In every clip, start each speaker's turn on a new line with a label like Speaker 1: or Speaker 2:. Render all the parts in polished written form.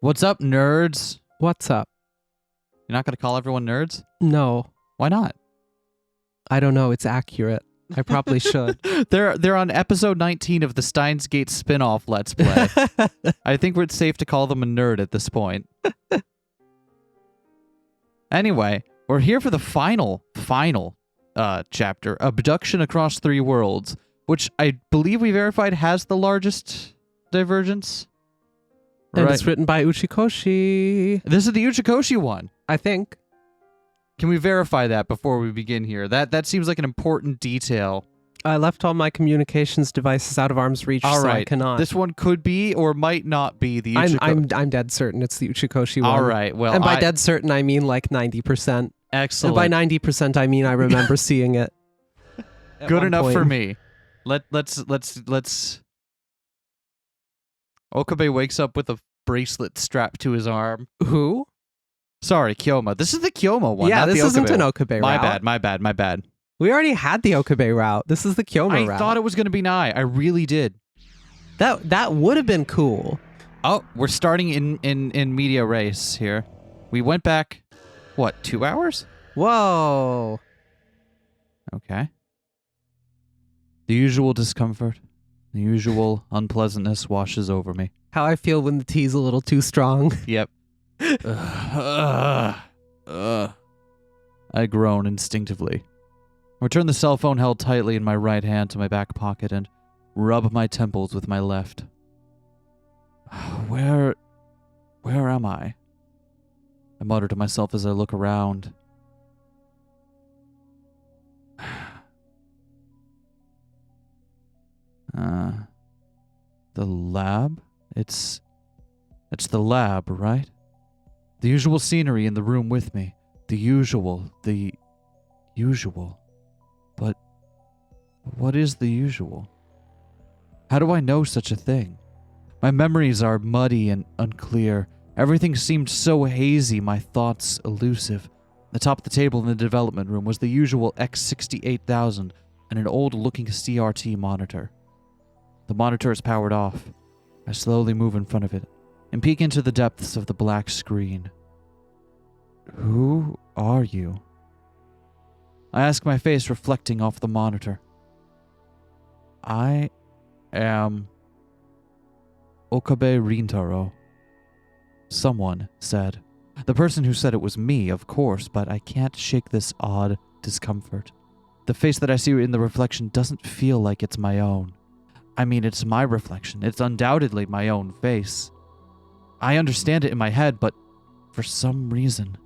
Speaker 1: What's up, nerds?
Speaker 2: What's up?
Speaker 1: You're not going to call everyone nerds?
Speaker 2: No,
Speaker 1: Why not?
Speaker 2: I don't know. It's accurate. I probably should.
Speaker 1: They're on episode 19 of the Steins spin-off Let's Play. I think it's safe to call them a nerd at this point. Anyway, we're here for the final chapter, Abduction Across Three Worlds, which I believe we verified has the largest divergence.
Speaker 2: And it's written by Uchikoshi.
Speaker 1: This is the Uchikoshi one.
Speaker 2: I think.
Speaker 1: Can we verify that before we begin here? That seems like an important detail.
Speaker 2: I left all my communications devices out of arm's reach,
Speaker 1: All
Speaker 2: so
Speaker 1: right.
Speaker 2: I cannot.
Speaker 1: This one could be or might not be the Uchikoshi.
Speaker 2: I'm dead certain it's the Uchikoshi one.
Speaker 1: All right. Well,
Speaker 2: and by dead certain, I mean like 90%.
Speaker 1: Excellent.
Speaker 2: And by 90%, I mean I remember seeing it.
Speaker 1: Good enough for me. Let's. Okabe wakes up with a bracelet strapped to his arm.
Speaker 2: Who?
Speaker 1: Sorry, Kyoma. This is the Kyoma one.
Speaker 2: Yeah,
Speaker 1: not
Speaker 2: this
Speaker 1: the
Speaker 2: isn't
Speaker 1: Okabe
Speaker 2: an
Speaker 1: one.
Speaker 2: Okabe
Speaker 1: My
Speaker 2: route.
Speaker 1: bad. My bad.
Speaker 2: We already had the Okabe route. This is the Kyoma route.
Speaker 1: I thought it was going to be Nai. I really did.
Speaker 2: That would have been cool.
Speaker 1: Oh, we're starting in media race here. We went back, what, 2 hours?
Speaker 2: Whoa.
Speaker 1: Okay. The usual discomfort, the usual unpleasantness washes over me.
Speaker 2: How I feel when the tea's a little too strong.
Speaker 1: Yep. I groan instinctively. I return the cell phone held tightly in my right hand to my back pocket and rub my temples with my left. Where am I? I mutter to myself as I look around. The lab? It's the lab, right? The usual scenery in the room with me. The usual. But what is the usual? How do I know such a thing? My memories are muddy and unclear. Everything seemed so hazy, my thoughts elusive. The top of the table in the development room was the usual X68000 and an old-looking CRT monitor. The monitor is powered off. I slowly move in front of it and peek into the depths of the black screen. Who are you? I ask, my face reflecting off the monitor. I am Okabe Rintaro. Someone said. The person who said it was me, of course, but I can't shake this odd discomfort. The face that I see in the reflection doesn't feel like it's my own. I mean, it's my reflection. It's undoubtedly my own face. I understand it in my head, but for some reason...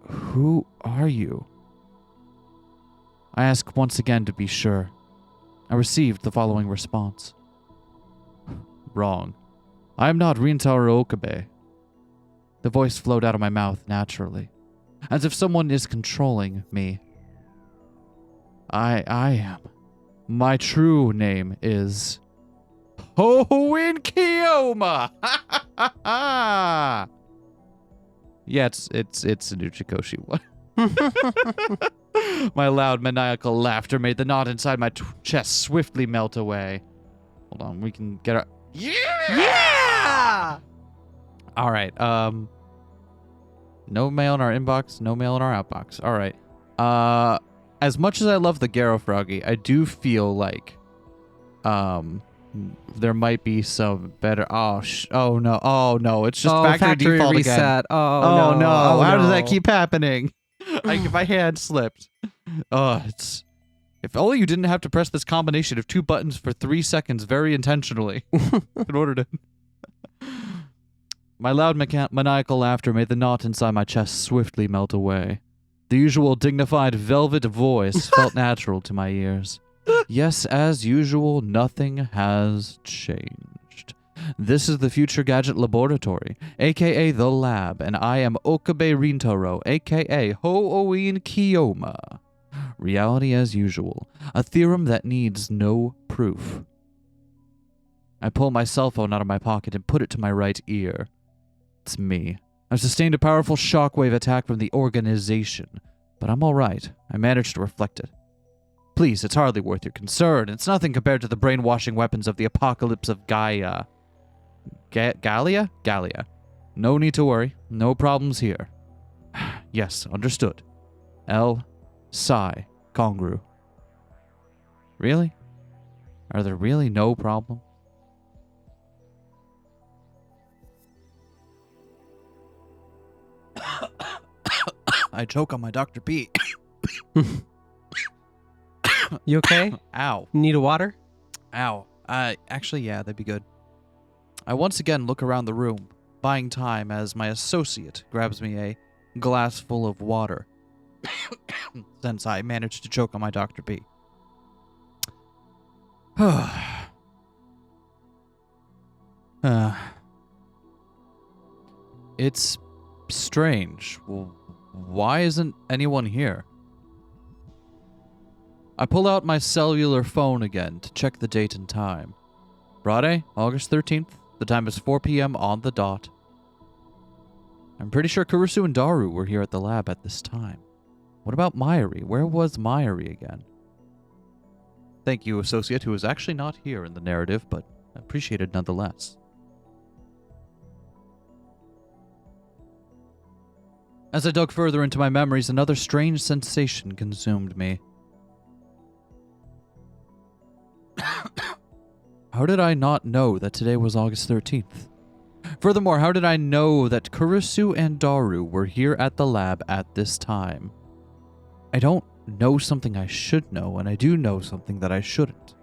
Speaker 1: Who are you? I ask once again to be sure. I received the following response. Wrong. I am not Rintaro Okabe. The voice flowed out of my mouth naturally, as if someone is controlling me. I am. My true name is Hoenn Kyoma. Yeah, it's an Uchikoshi one. My loud maniacal laughter made the knot inside my chest swiftly melt away. Hold on, we can get our... Yeah! All right, no mail in our inbox, no mail in our outbox. All right. As much as I love the Garo Froggy, I do feel like there might be some better... Oh no, it's just factory default
Speaker 2: reset.
Speaker 1: again.
Speaker 2: Oh no.
Speaker 1: No.
Speaker 2: Oh,
Speaker 1: How does
Speaker 2: no.
Speaker 1: that keep happening? Like, my hand slipped. It's... If only you didn't have to press this combination of 2 buttons for 3 seconds very intentionally in order to... My loud maniacal laughter made the knot inside my chest swiftly melt away. The usual dignified velvet voice felt natural to my ears. Yes, as usual, nothing has changed. This is the Future Gadget Laboratory, aka The Lab, and I am Okabe Rintaro, aka Hoenn Kyoma. Reality as usual, a theorem that needs no proof. I pull my cell phone out of my pocket and put it to my right ear. It's me. I've sustained a powerful shockwave attack from the organization, but I'm alright. I managed to reflect it. Please, it's hardly worth your concern. It's nothing compared to the brainwashing weapons of the apocalypse of Gaia. Gallia? Gallia. No need to worry. No problems here. Yes, understood. L. Psi. Congru. Really? Are there really no problem? I choke on my Dr. P.
Speaker 2: You okay?
Speaker 1: Ow.
Speaker 2: Need a water?
Speaker 1: Ow. Actually, yeah, that'd be good. I once again look around the room, buying time as my associate grabs me a glass full of water, since I managed to choke on my Dr. P. It's strange. Why isn't anyone here? I pull out my cellular phone again to check the date and time. Friday, August 13th. The time is 4 p.m. on the dot. I'm pretty sure Kurusu and Daru were here at the lab at this time. What about Mayuri? Where was Mayuri again? Thank you, associate, who is actually not here in the narrative, but appreciated nonetheless. As I dug further into my memories, another strange sensation consumed me. How did I not know that today was August 13th? Furthermore, how did I know that Kurusu and Daru were here at the lab at this time? I don't know something I should know, and I do know something that I shouldn't.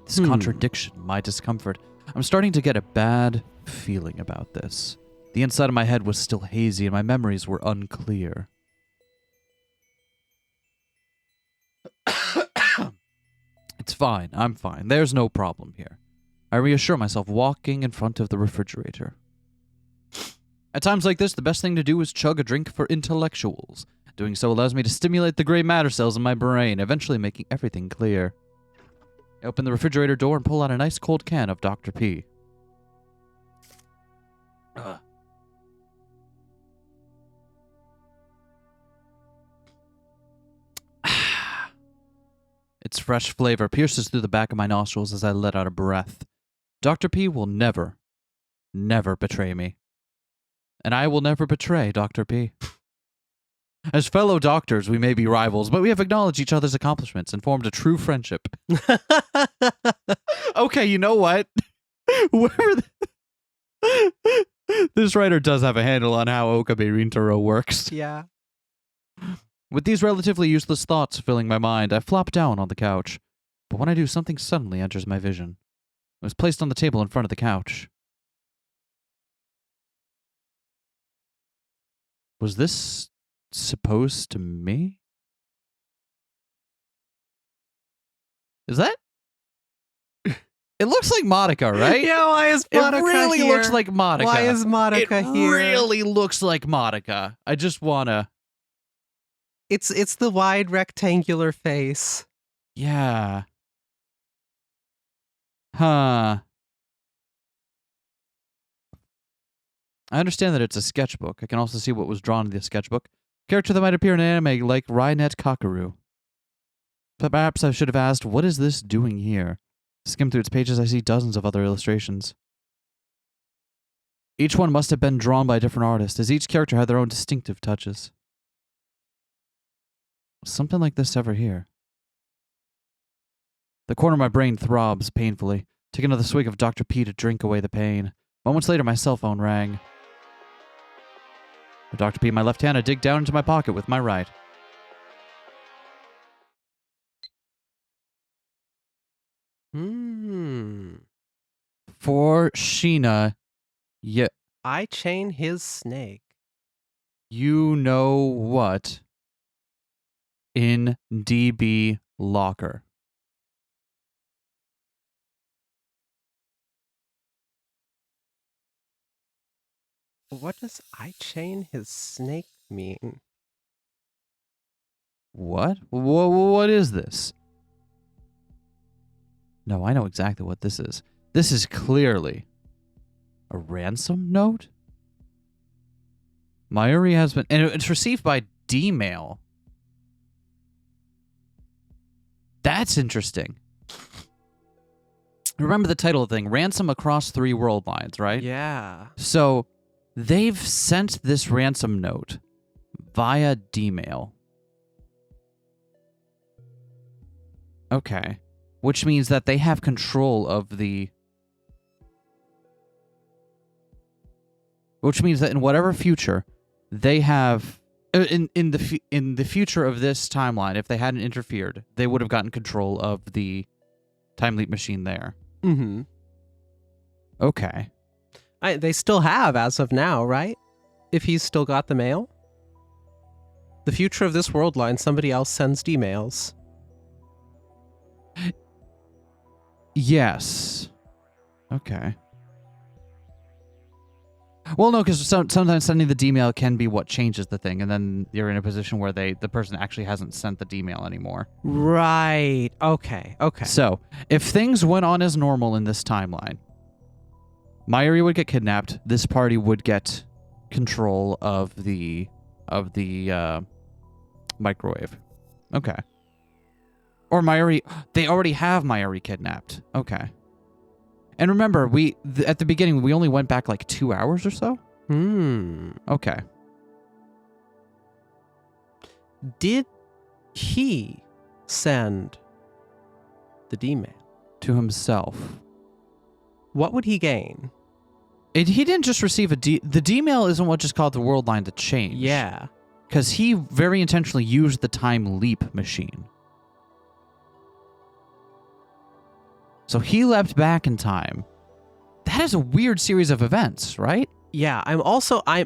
Speaker 1: This contradiction, my discomfort. I'm starting to get a bad feeling about this. The inside of my head was still hazy, and my memories were unclear. It's fine. I'm fine. There's no problem here. I reassure myself walking in front of the refrigerator. At times like this, the best thing to do is chug a drink for intellectuals. Doing so allows me to stimulate the gray matter cells in my brain, eventually making everything clear. I open the refrigerator door and pull out a nice cold can of Dr. P. Its fresh flavor pierces through the back of my nostrils as I let out a breath. Dr. P will never, never betray me. And I will never betray Dr. P. As fellow doctors, we may be rivals, but we have acknowledged each other's accomplishments and formed a true friendship. Okay, you know what? This writer does have a handle on how Okabe Rintaro works.
Speaker 2: Yeah.
Speaker 1: With these relatively useless thoughts filling my mind, I flop down on the couch. But when I do, something suddenly enters my vision. It was placed on the table in front of the couch. Was this supposed to me? Is that? It looks like Monica, right?
Speaker 2: Yeah, why is Monica
Speaker 1: It really
Speaker 2: here?
Speaker 1: looks like Monica.
Speaker 2: Why is Monica here?
Speaker 1: It really looks like Monica. I just wanna...
Speaker 2: It's the wide rectangular face.
Speaker 1: Yeah. Huh. I understand that it's a sketchbook. I can also see what was drawn in the sketchbook. Character that might appear in an anime like Rainet Kakaru. But perhaps I should have asked, what is this doing here? Skim through its pages, I see dozens of other illustrations. Each one must have been drawn by a different artist, as each character had their own distinctive touches. Was something like this ever here? The corner of my brain throbs painfully. Take another swig of Dr. P to drink away the pain. Moments later, my cell phone rang. With Dr. P in my left hand, I dig down into my pocket with my right. For Sheena,
Speaker 2: I chain his snake.
Speaker 1: You know what? In DB Locker.
Speaker 2: What does I chain his snake mean?
Speaker 1: What? What is this? No, I know exactly what this is. This is clearly a ransom note? Mayuri has been... And it's received by D-mail. That's interesting. remember the title of the thing, Ransom Across 3 World Lines, right?
Speaker 2: Yeah.
Speaker 1: So they've sent this ransom note via D-mail. Okay. Which means that they have control of the... Which means that in whatever future they have... In the future of this timeline, if they hadn't interfered, they would have gotten control of the time leap machine there.
Speaker 2: Mm-hmm.
Speaker 1: Okay.
Speaker 2: They still have as of now, right? If he's still got the mail? The future of this world line, somebody else sends D-mails.
Speaker 1: Yes. Okay. Well, no, because sometimes sending the D-mail can be what changes the thing, and then you're in a position where the person actually hasn't sent the D-mail anymore.
Speaker 2: Right. Okay. Okay.
Speaker 1: So, if things went on as normal in this timeline, Mayuri would get kidnapped. This party would get control of the microwave. Okay. Or Mayuri, they already have Mayuri kidnapped. Okay. And remember, at the beginning, we only went back like 2 hours or so? Okay.
Speaker 2: Did he send the D-mail?
Speaker 1: To himself.
Speaker 2: What would he gain?
Speaker 1: He didn't just receive the D-mail isn't what just caused the world line to change.
Speaker 2: Yeah.
Speaker 1: Because he very intentionally used the time leap machine. So he leapt back in time. That is a weird series of events, right?
Speaker 2: Yeah,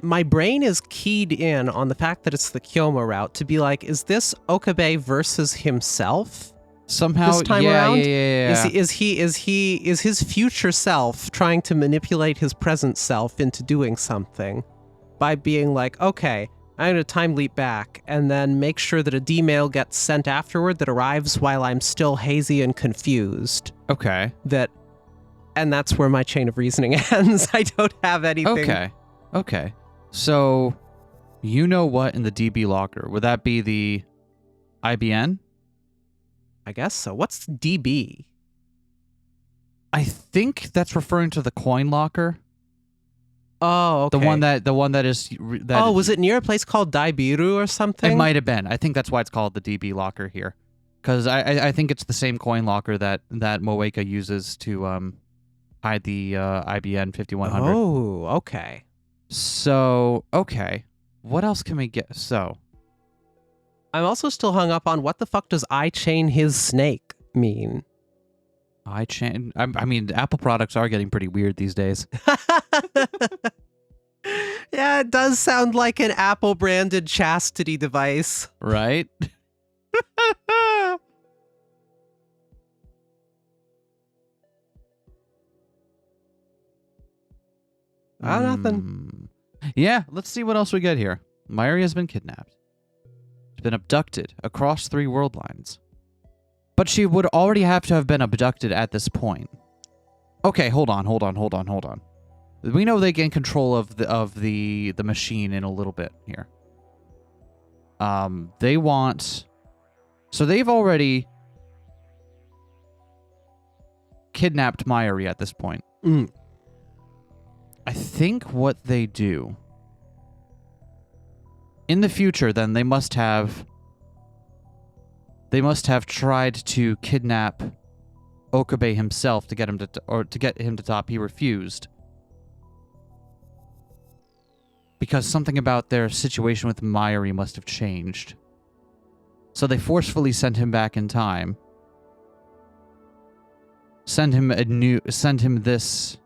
Speaker 2: my brain is keyed in on the fact that it's the Kyoma route to be like, is this Okabe versus himself?
Speaker 1: Somehow,
Speaker 2: this time
Speaker 1: yeah,
Speaker 2: around?
Speaker 1: yeah.
Speaker 2: Is his future self trying to manipulate his present self into doing something by being like, okay, I'm going to time leap back and then make sure that a D-mail gets sent afterward that arrives while I'm still hazy and confused.
Speaker 1: Okay.
Speaker 2: And that's where my chain of reasoning ends. I don't have anything.
Speaker 1: Okay. So, you know what in the DB locker? Would that be the IBN?
Speaker 2: I guess so. What's DB?
Speaker 1: I think that's referring to the coin locker.
Speaker 2: Oh, okay.
Speaker 1: The one that is...
Speaker 2: was it near a place called Daibiru or something?
Speaker 1: It might have been. I think that's why it's called the DB locker here. Because I think it's the same coin locker that Moeka uses to hide the IBN 5100.
Speaker 2: Oh, okay.
Speaker 1: So, okay. What else can we get? So...
Speaker 2: I'm also still hung up on what the fuck does I chain his snake mean?
Speaker 1: I mean, Apple products are getting pretty weird these days.
Speaker 2: Yeah, it does sound like an Apple-branded chastity device.
Speaker 1: Right?
Speaker 2: Nothing.
Speaker 1: Yeah, let's see what else we get here. Mayuri has been kidnapped. She's been abducted across 3 world lines. But she would already have to have been abducted at this point. Okay, hold on. We know they gain control of the machine in a little bit here. They want... So they've already kidnapped Mayuri at this point. I think what they do... In the future, then, they must have tried to kidnap Okabe himself to get him to top. He refused. Because something about their situation with Mayuri must have changed. So they forcefully sent him back in time. Send him this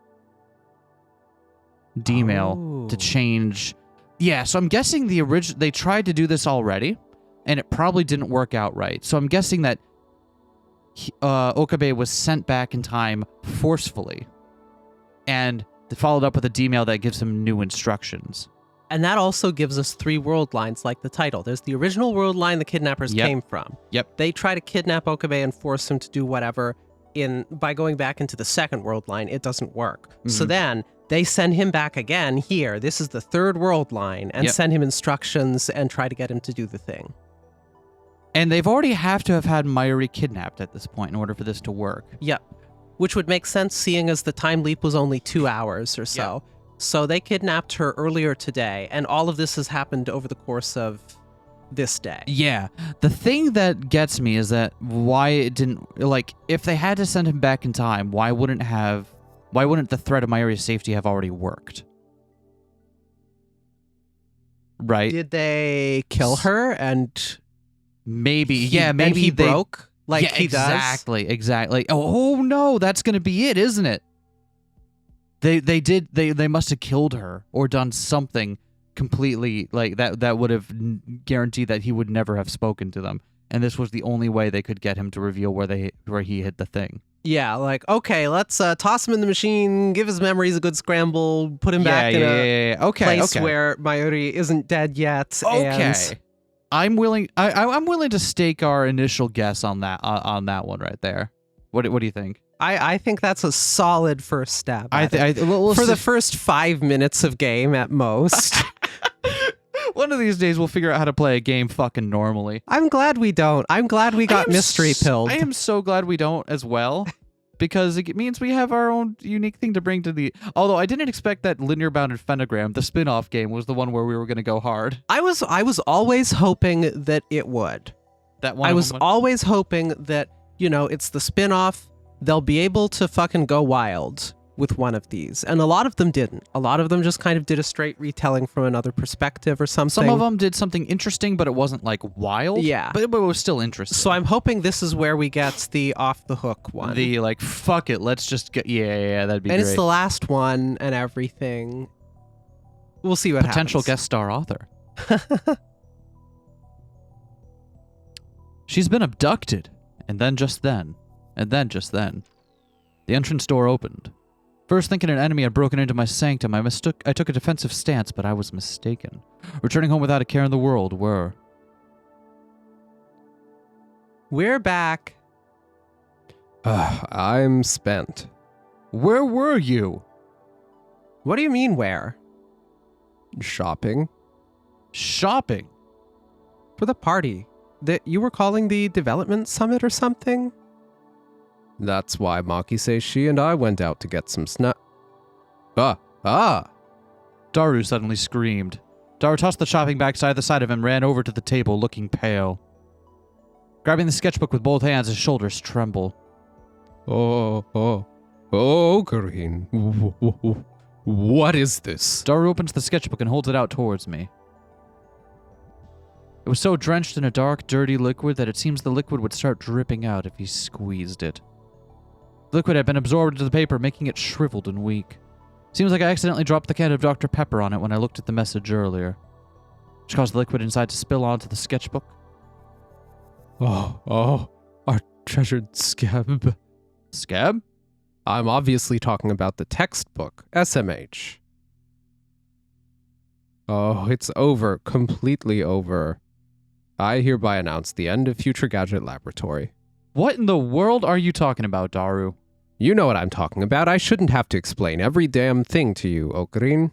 Speaker 1: D-mail to change. Yeah, so I'm guessing they tried to do this already, and it probably didn't work out right. So I'm guessing that Okabe was sent back in time forcefully, and followed up with a D-mail that gives him new instructions.
Speaker 2: And that also gives us 3 world lines like the title. There's the original world line the kidnappers came from.
Speaker 1: Yep.
Speaker 2: They try to kidnap Okabe and force him to do whatever. By going back into the second world line, it doesn't work. Mm-hmm. So then they send him back again here. This is the 3rd world line, and send him instructions and try to get him to do the thing.
Speaker 1: And they've already have to have had Mayuri kidnapped at this point in order for this to work.
Speaker 2: Yep. which would make sense seeing as the time leap was only 2 hours or so. So they kidnapped her earlier today, and all of this has happened over the course of this day.
Speaker 1: Yeah. The thing that gets me is that why it didn't, like, if they had to send him back in time, why wouldn't the threat of Mayuri's safety have already worked? Right?
Speaker 2: Did they kill her and
Speaker 1: Maybe.
Speaker 2: he,
Speaker 1: Yeah, maybe
Speaker 2: he
Speaker 1: they
Speaker 2: broke like
Speaker 1: yeah,
Speaker 2: he
Speaker 1: exactly. Oh no, that's gonna be it, isn't it? They must have killed her or done something completely like that would have guaranteed that he would never have spoken to them, and this was the only way they could get him to reveal where he hid the thing.
Speaker 2: Yeah, like, okay, let's toss him in the machine, give his memories a good scramble, put him back in a place where Mayuri isn't dead yet.
Speaker 1: Okay.
Speaker 2: And
Speaker 1: I'm willing to stake our initial guess on that one right there. What do you think?
Speaker 2: I think that's a solid first stab.
Speaker 1: We'll
Speaker 2: for
Speaker 1: see.
Speaker 2: the first 5 minutes of game at most.
Speaker 1: One of these days we'll figure out how to play a game fucking normally.
Speaker 2: I'm glad we don't. I'm glad we got mystery pilled.
Speaker 1: I am so glad we don't as well, because it means we have our own unique thing to bring to the... Although I didn't expect that Linear Bounded Phenogram, the spin-off game, was the one where we were going to go hard.
Speaker 2: I was always hoping that it would.
Speaker 1: That one.
Speaker 2: I was always hoping that, it's the spin-off. They'll be able to fucking go wild with one of these. And a lot of them didn't. A lot of them just kind of did a straight retelling from another perspective or something.
Speaker 1: Some of them did something interesting, but it wasn't like wild.
Speaker 2: Yeah.
Speaker 1: But it was still interesting.
Speaker 2: So I'm hoping this is where we get the off the hook one.
Speaker 1: The like, fuck it, let's just get... Yeah, that'd be great.
Speaker 2: And it's the last one and everything. We'll see what
Speaker 1: Potential
Speaker 2: happens.
Speaker 1: guest star author. She's been abducted. And then, the entrance door opened. First thinking an enemy had broken into my sanctum, I took a defensive stance, but I was mistaken. Returning home without a care in the world were...
Speaker 2: We're back. I'm spent.
Speaker 1: Where were you?
Speaker 2: What do you mean where? Shopping.
Speaker 1: Shopping?
Speaker 2: For the party that you were calling the development summit or something? That's why Maki says she and I went out to get some
Speaker 1: Daru suddenly screamed. Daru tossed the shopping bag side to side of him, ran over to the table, looking pale. Grabbing the sketchbook with both hands, his shoulders tremble.
Speaker 2: Green. What is this?
Speaker 1: Daru opens the sketchbook and holds it out towards me. It was so drenched in a dark, dirty liquid that it seems the liquid would start dripping out if he squeezed it. The liquid had been absorbed into the paper, making it shriveled and weak. Seems like I accidentally dropped the can of Dr. Pepper on it when I looked at the message earlier, which caused the liquid inside to spill onto the sketchbook.
Speaker 2: Our treasured Skeb.
Speaker 1: Skeb?
Speaker 2: I'm obviously talking about the textbook, SMH. Oh, it's over. Completely over. I hereby announce the end of Future Gadget Laboratory.
Speaker 1: What in the world are you talking about, Daru?
Speaker 2: You know what I'm talking about. I shouldn't have to explain every damn thing to you, Okarine.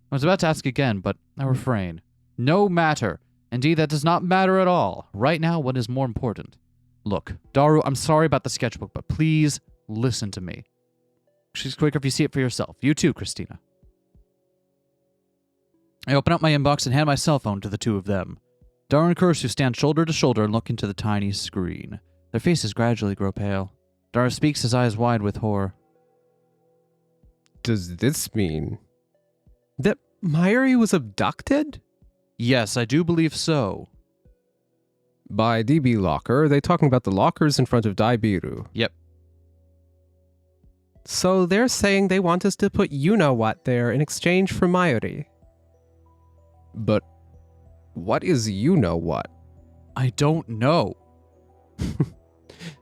Speaker 1: I was about to ask again, but I refrain. No matter. Indeed, that does not matter at all. Right now, what is more important? Look, Daru, I'm sorry about the sketchbook, but please listen to me. She's quicker if you see it for yourself. You too, Christina. I open up my inbox and hand my cell phone to the two of them. Daru and Kursu stand shoulder to shoulder and look into the tiny screen. Their faces gradually grow pale. Daru speaks, his eyes wide with horror.
Speaker 2: Does this mean that Mayuri was abducted?
Speaker 1: Yes, I do believe so.
Speaker 2: By DB Locker? Are they talking about the lockers in front of Daibiru?
Speaker 1: Yep.
Speaker 2: So they're saying they want us to put you-know-what there in exchange for Mayuri. But what is you-know-what?
Speaker 1: I don't know.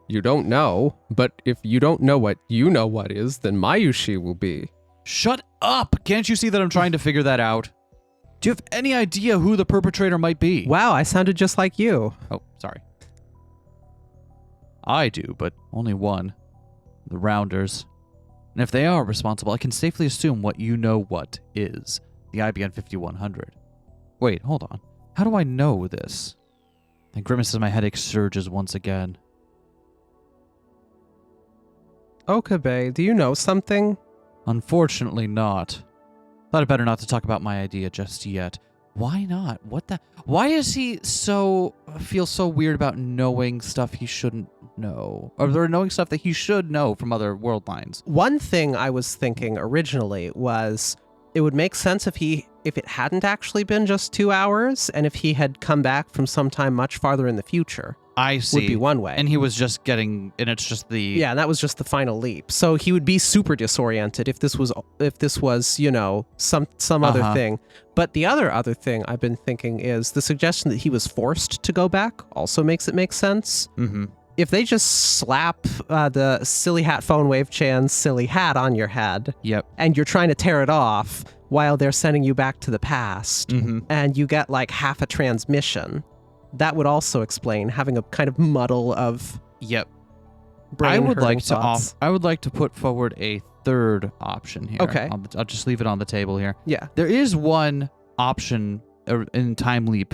Speaker 2: You don't know, but if you don't know what you-know-what is, then Mayushi will be.
Speaker 1: Shut up! Can't you see that I'm trying to figure that out? Do you have any idea who the perpetrator might be?
Speaker 2: Wow, I sounded just like you.
Speaker 1: Oh, sorry. I do, but only one. The Rounders. And if they are responsible, I can safely assume what you know what is. The IBN 5100. Wait, hold on. How do I know this? The grimace as my headache surges once again.
Speaker 2: Okabe, do you know something?
Speaker 1: Unfortunately not. Thought it better not to talk about my idea just yet. Why not? Why is he feel so weird about knowing stuff he shouldn't know? Or knowing stuff that he should know from other world lines?
Speaker 2: One thing I was thinking originally was it would make sense if it hadn't actually been just 2 hours and if he had come back from sometime much farther in the future.
Speaker 1: I see.
Speaker 2: Would be one way.
Speaker 1: And he was just and it's just the...
Speaker 2: Yeah, and that was just the final leap. So he would be super disoriented if this was, you know, some other thing. But the other thing I've been thinking is the suggestion that he was forced to go back also makes it make sense.
Speaker 1: Mm-hmm.
Speaker 2: If they just slap the silly hat phone wave Chan's silly hat on your head,
Speaker 1: Yep.
Speaker 2: and you're trying to tear it off while they're sending you back to the past,
Speaker 1: Mm-hmm.
Speaker 2: and you get like half a transmission, that would also explain having a kind of muddle of
Speaker 1: Yep.
Speaker 2: brain
Speaker 1: I would like
Speaker 2: thoughts.
Speaker 1: I would like to put forward a third option here.
Speaker 2: Okay.
Speaker 1: I'll just leave it on the table here.
Speaker 2: Yeah.
Speaker 1: There is one option in Time Leap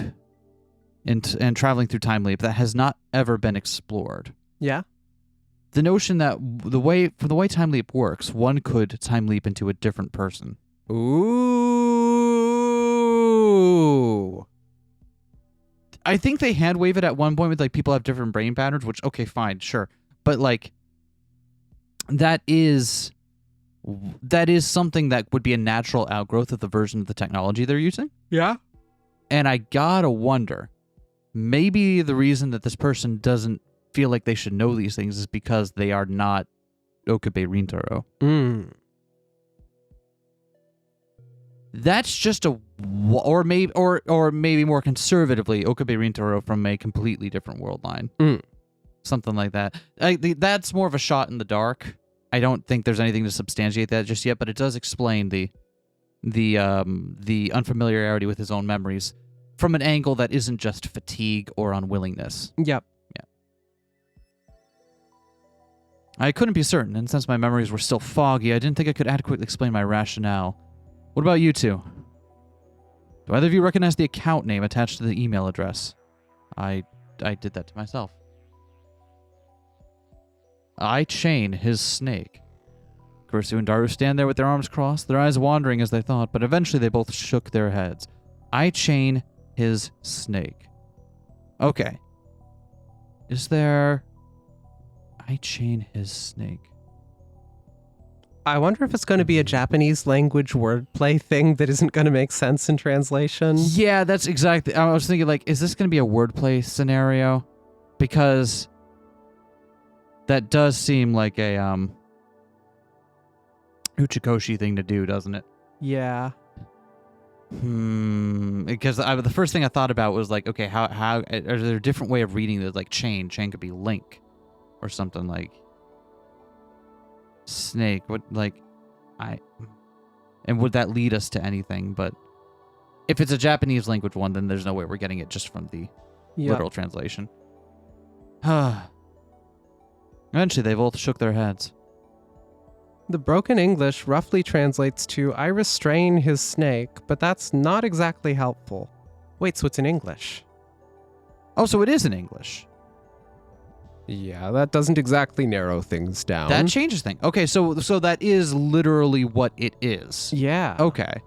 Speaker 1: and traveling through Time Leap that has not ever been explored.
Speaker 2: Yeah.
Speaker 1: The notion that the way Time Leap works, one could Time Leap into a different person.
Speaker 2: Ooh.
Speaker 1: I think they hand wave it at one point with like people have different brain patterns, which okay, fine, sure. But like that is something that would be a natural outgrowth of the version of the technology they're using.
Speaker 2: Yeah.
Speaker 1: And I gotta wonder, maybe the reason that this person doesn't feel like they should know these things is because they are not Okabe Rintaro. That's just or maybe more conservatively, Okabe Rintaro from a completely different world line. Something like that. That's more of a shot in the dark. I don't think there's anything to substantiate that just yet, but it does explain the unfamiliarity with his own memories from an angle that isn't just fatigue or unwillingness.
Speaker 2: Yep.
Speaker 1: Yeah. I couldn't be certain, and since my memories were still foggy, I didn't think I could adequately explain my rationale. What about you two? Do either of you recognize the account name attached to the email address? I did that to myself. I chain his snake. Kursu and Daru stand there with their arms crossed, their eyes wandering as they thought, but eventually they both shook their heads. I chain his snake. Okay. Is there... I chain his snake.
Speaker 2: I wonder if it's going to be a Japanese language wordplay thing that isn't going to make sense in translation.
Speaker 1: Yeah, that's exactly... I was thinking, like, is this going to be a wordplay scenario? Because that does seem like a Uchikoshi thing to do, doesn't it?
Speaker 2: Yeah.
Speaker 1: Because the first thing I thought about was like, okay, how is there a different way of reading this? Like chain could be link, or something like snake. What and would that lead us to anything? But if it's a Japanese language one, then there's no way we're getting it just from the literal translation. Eventually, they both shook their heads.
Speaker 2: The broken English roughly translates to, I restrain his snake, but that's not exactly helpful. Wait, so it's in English?
Speaker 1: Oh, so it is in English.
Speaker 2: Yeah, that doesn't exactly narrow things down.
Speaker 1: That changes things. Okay, so that is literally what it is.
Speaker 2: Yeah.
Speaker 1: Okay.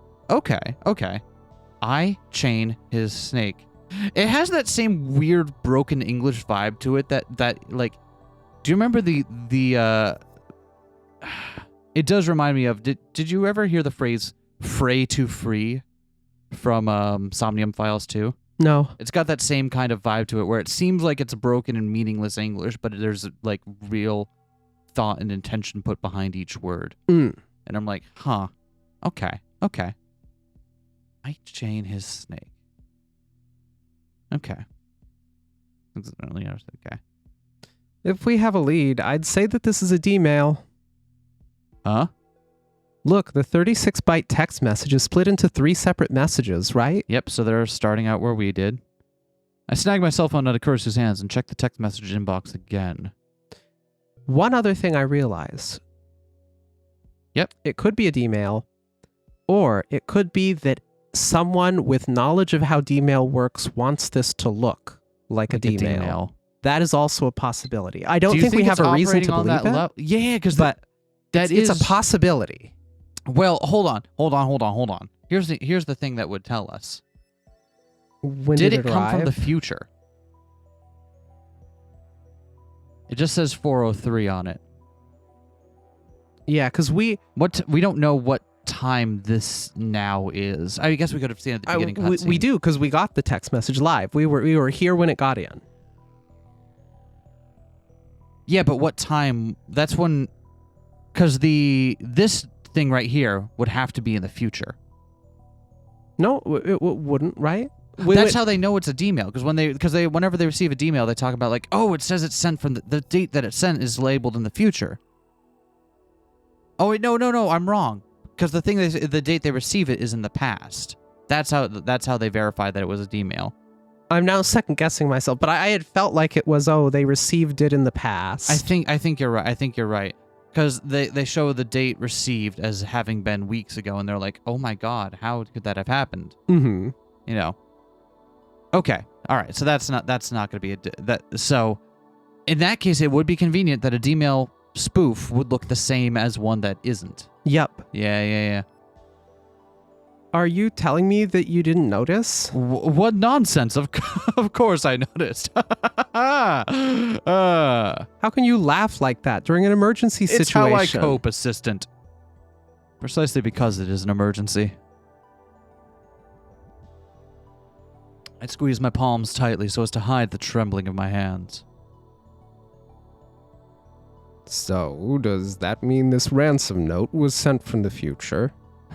Speaker 1: I chain his snake. It has that same weird broken English vibe to it that like, do you remember the it does remind me of, did you ever hear the phrase fray to free from Somnium Files 2?
Speaker 2: No.
Speaker 1: It's got that same kind of vibe to it where it seems like it's broken and meaningless English, but there's like real thought and intention put behind each word. And I'm like, huh, okay. I chain his snake. Okay. Okay.
Speaker 2: If we have a lead, I'd say that this is a D-mail.
Speaker 1: Huh?
Speaker 2: Look, the 36-byte text message is split into 3 separate messages, right?
Speaker 1: Yep, so they're starting out where we did. I snagged my cell phone out of Kursu's hands and checked the text message inbox again.
Speaker 2: One other thing I realized.
Speaker 1: Yep.
Speaker 2: It could be a D-mail, or it could be that someone with knowledge of how D-mail works wants this to look like a D-mail. That is also a possibility. I don't
Speaker 1: Do you
Speaker 2: think we have
Speaker 1: it's
Speaker 2: a reason
Speaker 1: operating
Speaker 2: to
Speaker 1: on
Speaker 2: believe
Speaker 1: that
Speaker 2: it,
Speaker 1: Yeah, because
Speaker 2: but
Speaker 1: that
Speaker 2: it's
Speaker 1: is
Speaker 2: a possibility.
Speaker 1: Well, hold on. Here's the thing that would tell us.
Speaker 2: When
Speaker 1: Did
Speaker 2: it
Speaker 1: it come from the
Speaker 2: arrive?
Speaker 1: future? It just says 403 on it.
Speaker 2: Yeah, because we
Speaker 1: don't know what time this now is. I guess we could have seen it at the beginning
Speaker 2: we
Speaker 1: cutscene.
Speaker 2: do, because we got the text message live. We were here when it got in.
Speaker 1: Yeah, but what time? That's when, because this thing right here would have to be in the future.
Speaker 2: No, it wouldn't, right?
Speaker 1: That's how they know it's a D-mail, because whenever they receive a D-mail, they talk about like, oh, it says it's sent from the date that it's sent is labeled in the future. Oh wait, no, I'm wrong, because the date they receive it is in the past. That's how they verify that it was a D-mail.
Speaker 2: I'm now second guessing myself, but I had felt like it was, they received it in the past.
Speaker 1: I think you're right. Because they show the date received as having been weeks ago, and they're like, oh my god, how could that have happened?
Speaker 2: Mm-hmm.
Speaker 1: You know. Okay, all right. So that's not going to be so in that case, it would be convenient that a D-mail spoof would look the same as one that isn't.
Speaker 2: Yep.
Speaker 1: Yeah.
Speaker 2: Are you telling me that you didn't notice?
Speaker 1: What nonsense! Of course I noticed.
Speaker 2: How can you laugh like that during an emergency situation?
Speaker 1: It's how I cope, assistant. Precisely because it is an emergency. I squeeze my palms tightly so as to hide the trembling of my hands.
Speaker 2: So, does that mean this ransom note was sent from the future?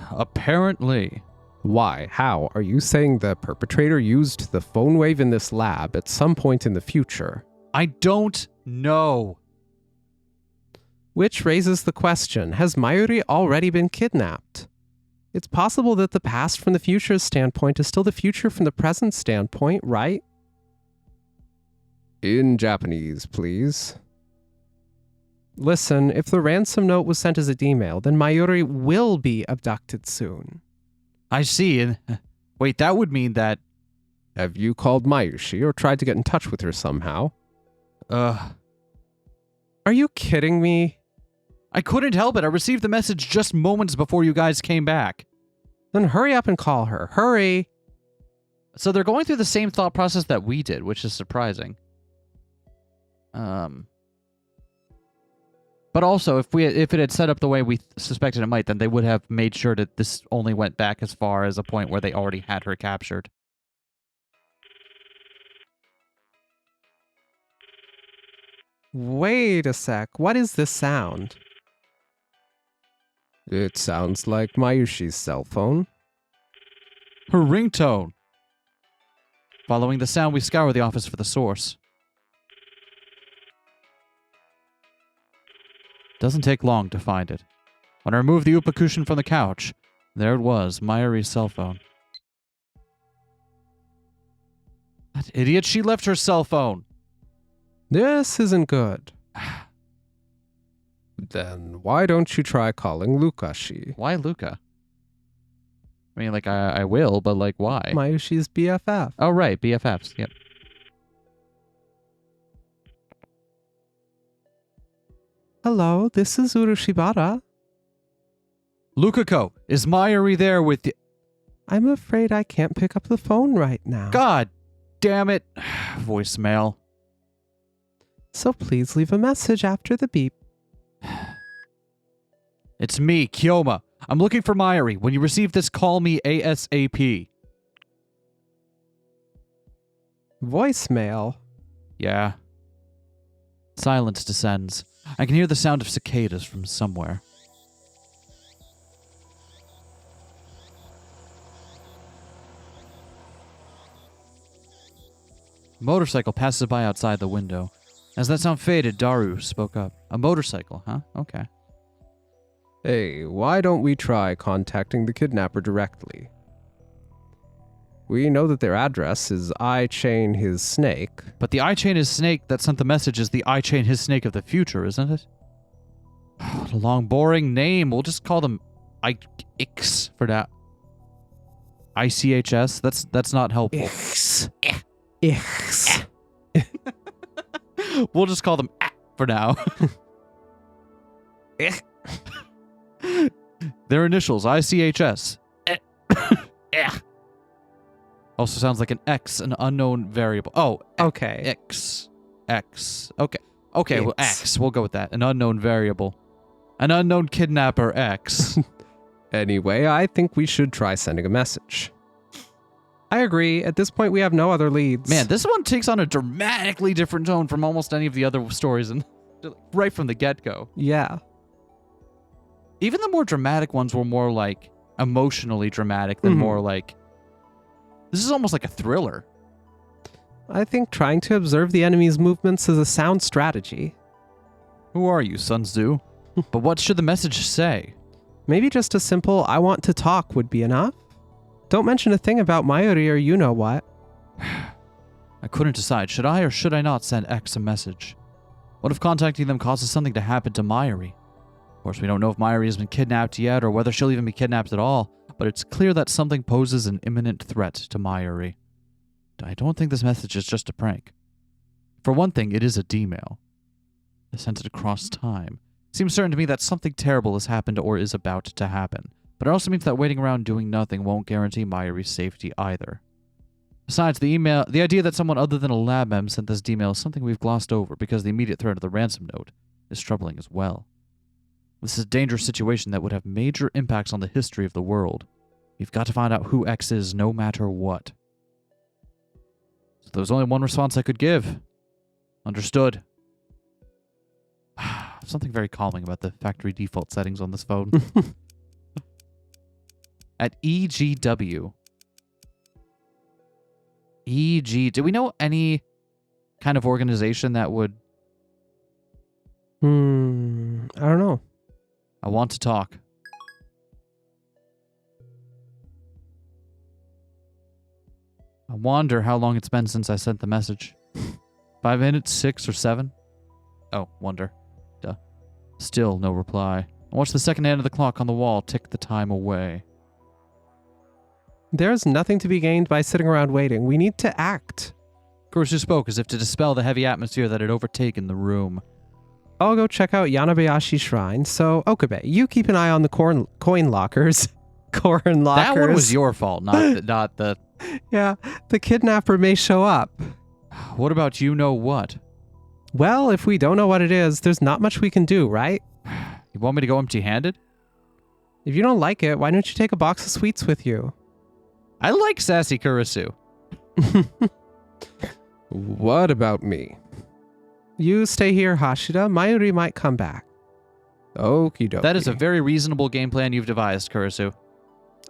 Speaker 1: Apparently.
Speaker 2: Why? How? Are you saying the perpetrator used the phone wave in this lab at some point in the future?
Speaker 1: I don't know.
Speaker 2: Which raises the question, has Mayuri already been kidnapped? It's possible that the past from the future's standpoint is still the future from the present standpoint, right? In Japanese, please. Listen, if the ransom note was sent as a D-mail, then Mayuri will be abducted soon.
Speaker 1: I see. And wait, that would mean that...
Speaker 2: Have you called Mayushi or tried to get in touch with her somehow? Are you kidding me?
Speaker 1: I couldn't help it. I received the message just moments before you guys came back.
Speaker 2: Then hurry up and call her. Hurry!
Speaker 1: So they're going through the same thought process that we did, which is surprising. But also, if it had set up the way we suspected it might, then they would have made sure that this only went back as far as a point where they already had her captured.
Speaker 2: Wait a sec. What is this sound? It sounds like Mayushi's cell phone.
Speaker 1: Her ringtone. Following the sound, we scour the office for the source. Doesn't take long to find it. When I removed the Upa cushion from the couch, there it was, Mayuri's cell phone. That idiot, she left her cell phone.
Speaker 2: This isn't good. Then why don't you try calling Lukashi?
Speaker 1: Why Luca? I mean, like, I will, but, like, why?
Speaker 2: Mayushi's BFF.
Speaker 1: Oh, right, BFFs, yep.
Speaker 2: Hello, this is Urushibara.
Speaker 1: Lukako, is Mayuri there with you?
Speaker 2: I'm afraid I can't pick up the phone right now.
Speaker 1: God damn it. Voicemail.
Speaker 2: So please leave a message after the beep.
Speaker 1: It's me, Kyoma. I'm looking for Mayuri. When you receive this, call me ASAP.
Speaker 2: Voicemail?
Speaker 1: Yeah. Silence descends. I can hear the sound of cicadas from somewhere. A motorcycle passes by outside the window. As that sound faded, Daru spoke up. A motorcycle, huh? Okay.
Speaker 2: Hey, why don't we try contacting the kidnapper directly? We know that their address is I-Chain His Snake.
Speaker 1: But the I-Chain His Snake that sent the message is the I-Chain His Snake of the future, isn't it? What a long, boring name. We'll just call them Ix for that. ICHS? That's not helpful.
Speaker 2: Ix. Ix.
Speaker 1: We'll just call them for now. Their initials, ICHS. Also sounds like an X, an unknown variable. Oh,
Speaker 2: Okay.
Speaker 1: X. Okay. Okay, well,
Speaker 2: X.
Speaker 1: X. We'll go with that. An unknown variable. An unknown kidnapper X.
Speaker 2: Anyway, I think we should try sending a message. I agree. At this point, we have no other leads.
Speaker 1: Man, this one takes on a dramatically different tone from almost any of the other stories, and right from the get-go.
Speaker 2: Yeah.
Speaker 1: Even the more dramatic ones were more like emotionally dramatic than more like. This is almost like a thriller.
Speaker 2: I think trying to observe the enemy's movements is a sound strategy.
Speaker 1: Who are you, Sun Tzu? But what should the message say?
Speaker 2: Maybe just a simple "I want to talk" would be enough. Don't mention a thing about Mayuri or you know what.
Speaker 1: I couldn't decide. Should I or should I not send X a message? What if contacting them causes something to happen to Mayuri? Of course, we don't know if Mayuri has been kidnapped yet or whether she'll even be kidnapped at all, but it's clear that something poses an imminent threat to Mayuri. I don't think this message is just a prank. For one thing, it is a D-mail. I sent it across time. Seems certain to me that something terrible has happened or is about to happen, but it also means that waiting around doing nothing won't guarantee Mayuri's safety either. Besides, the idea that someone other than a lab mem sent this D-mail is something we've glossed over because the immediate threat of the ransom note is troubling as well. This is a dangerous situation that would have major impacts on the history of the world. We've got to find out who X is no matter what. So there's only one response I could give. Understood. Something very calming about the factory default settings on this phone. At EGW. Do we know any kind of organization that would...
Speaker 2: I don't know.
Speaker 1: I want to talk. I wonder how long it's been since I sent the message. 5 minutes, 6 or 7? Oh, wonder. Duh. Still no reply. I watch the second hand of the clock on the wall tick the time away.
Speaker 2: There's nothing to be gained by sitting around waiting. We need to act.
Speaker 1: Kurusu spoke as if to dispel the heavy atmosphere that had overtaken the room.
Speaker 2: I'll go check out Yanabayashi Shrine. So, Okabe, you keep an eye on the coin lockers. Corn lockers.
Speaker 1: That one was your fault, not the...
Speaker 2: Yeah, the kidnapper may show up.
Speaker 1: What about you know what?
Speaker 2: Well, if we don't know what it is, there's not much we can do, right?
Speaker 1: You want me to go empty-handed?
Speaker 2: If you don't like it, why don't you take a box of sweets with you?
Speaker 1: I like sassy Kurusu.
Speaker 2: What about me? You stay here, Hashida. Mayuri might come back. Okie dokie.
Speaker 1: That is a very reasonable game plan you've devised, Kurusu.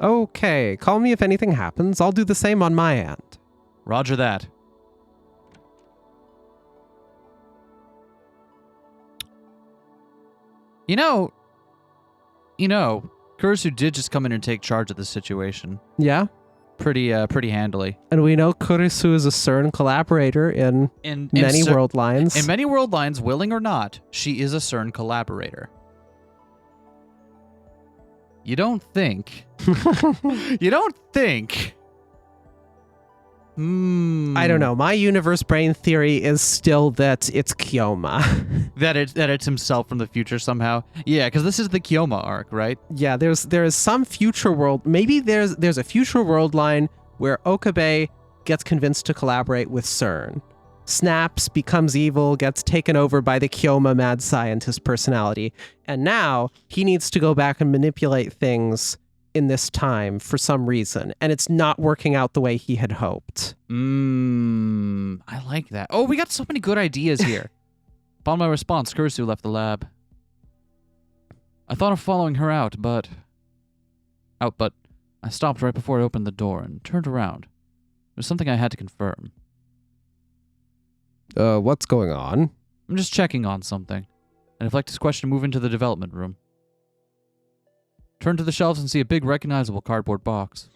Speaker 2: Okay, call me if anything happens. I'll do the same on my end.
Speaker 1: Roger that. You know, Kurusu did just come in and take charge of this situation.
Speaker 2: Yeah?
Speaker 1: Pretty handily.
Speaker 2: And we know Kurusu is a CERN collaborator in many world lines.
Speaker 1: In many world lines, willing or not, she is a CERN collaborator. You don't think... You don't think...
Speaker 2: I don't know. My universe brain theory is still that it's Kyoma.
Speaker 1: that it's himself from the future somehow. Yeah, because this is the Kyoma arc, right?
Speaker 2: Yeah, there is some future world. Maybe there's a future world line where Okabe gets convinced to collaborate with CERN. Snaps, becomes evil, gets taken over by the Kyoma mad scientist personality. And now he needs to go back and manipulate things in this time for some reason, and it's not working out the way he had hoped.
Speaker 1: I like that. Oh, we got so many good ideas here. Upon my response, Kurusu left the lab. I thought of following her out, but I stopped right before I opened the door and turned around. There was something I had to confirm.
Speaker 2: What's going on?
Speaker 1: I'm just checking on something. And I'd like this question to move into the development room. Turn to the shelves and see a big recognizable cardboard box.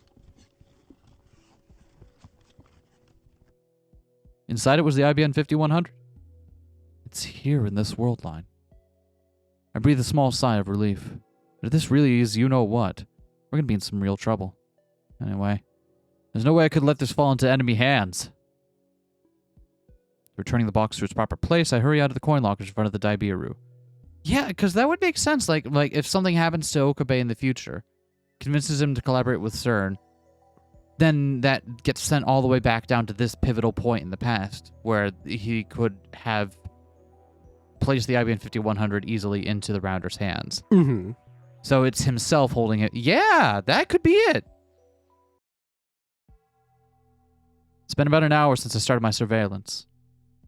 Speaker 1: Inside it was the IBM 5100. It's here in this world line. I breathe a small sigh of relief. But if this really is you know what, we're going to be in some real trouble. Anyway, there's no way I could let this fall into enemy hands. Returning the box to its proper place, I hurry out of the coin lockers in front of the Daibiru. Yeah, because that would make sense. Like if something happens to Okabe in the future, convinces him to collaborate with CERN, then that gets sent all the way back down to this pivotal point in the past where he could have placed the IBM 5100 easily into the Rounder's hands.
Speaker 2: Mm-hmm.
Speaker 1: So it's himself holding it. Yeah, that could be it. It's been about an hour since I started my surveillance.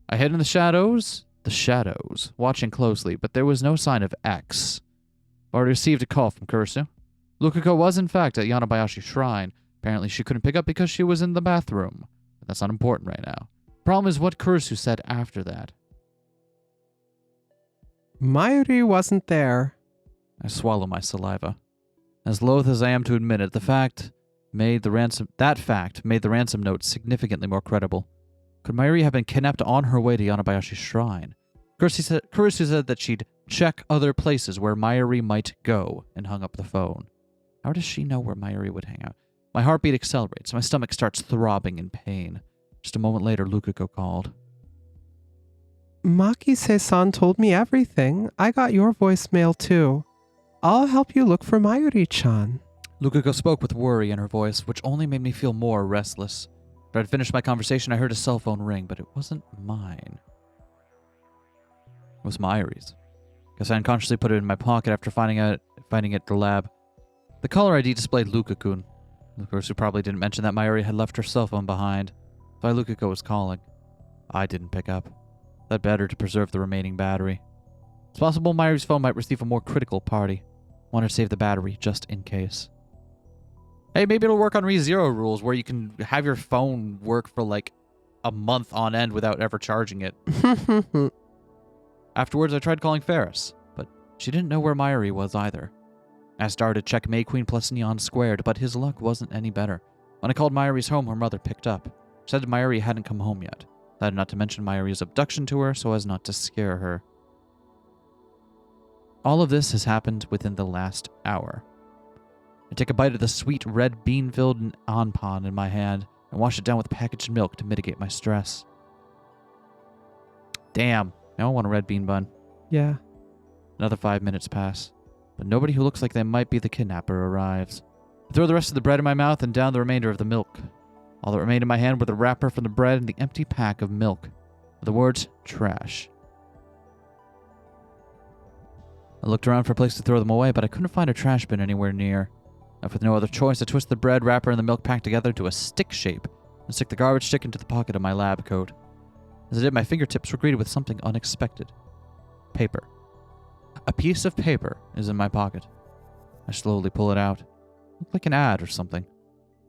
Speaker 1: I hid in the shadows, watching closely, but there was no sign of X. I already received a call from Kurisu. Lukako was, in fact, at Yanabayashi Shrine. Apparently, she couldn't pick up because she was in the bathroom. But that's not important right now. Problem is what Kurisu said after that.
Speaker 2: Mayuri wasn't there.
Speaker 1: I swallow my saliva. As loath as I am to admit it, that fact made the ransom note significantly more credible. Could Mayuri have been kidnapped on her way to Yanabayashi Shrine? Kurisu said that she'd check other places where Mayuri might go and hung up the phone. How does she know where Mayuri would hang out? My heartbeat accelerates. My stomach starts throbbing in pain. Just a moment later, Lukako called.
Speaker 2: Makise-san told me everything. I got your voicemail too. I'll help you look for Mayuri-chan.
Speaker 1: Lukako spoke with worry in her voice, which only made me feel more restless. After I'd finished my conversation, I heard a cell phone ring, but it wasn't mine. It was Mayuri's. Guess I unconsciously put it in my pocket after finding it at the lab. The caller ID displayed Lukakun. Of course, who probably didn't mention that Mayuri had left her cell phone behind. That's why Lukako was calling. I didn't pick up. That better to preserve the remaining battery. It's possible Mayuri's phone might receive a more critical party. Wanted to save the battery just in case. Hey, maybe it'll work on ReZero rules where you can have your phone work for like a month on end without ever charging it. Afterwards, I tried calling Ferris, but she didn't know where Mayuri was either. I started to check May Queen plus Neon Squared, but his luck wasn't any better. When I called Mayuri's home, her mother picked up. She said Mayuri hadn't come home yet. That not to mention Mayuri's abduction to her so as not to scare her. All of this has happened within the last hour. I take a bite of the sweet red bean-filled anpan in my hand and wash it down with packaged milk to mitigate my stress. Damn, now I want a red bean bun.
Speaker 2: Yeah.
Speaker 1: Another 5 minutes pass, but nobody who looks like they might be the kidnapper arrives. I throw the rest of the bread in my mouth and down the remainder of the milk. All that remained in my hand were the wrapper from the bread and the empty pack of milk, with the words, trash. I looked around for a place to throw them away, but I couldn't find a trash bin anywhere near. Left with no other choice, I twist the bread wrapper and the milk pack together into a stick shape and stick the garbage stick into the pocket of my lab coat. As I did, my fingertips were greeted with something unexpected. Paper. A piece of paper is in my pocket. I slowly pull it out. It looked like an ad or something.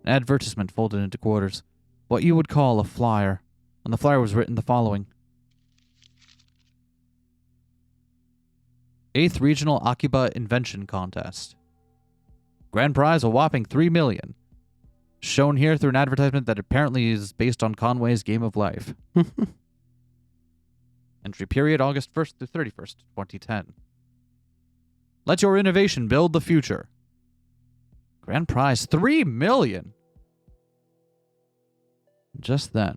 Speaker 1: An advertisement folded into quarters. What you would call a flyer. On the flyer was written the following. 8th Regional Akiba Invention Contest. Grand prize a whopping $3 million. Shown here through an advertisement that apparently is based on Conway's Game of Life. Entry period August 1st through 31st, 2010. Let your innovation build the future. Grand prize $3 million. Just then.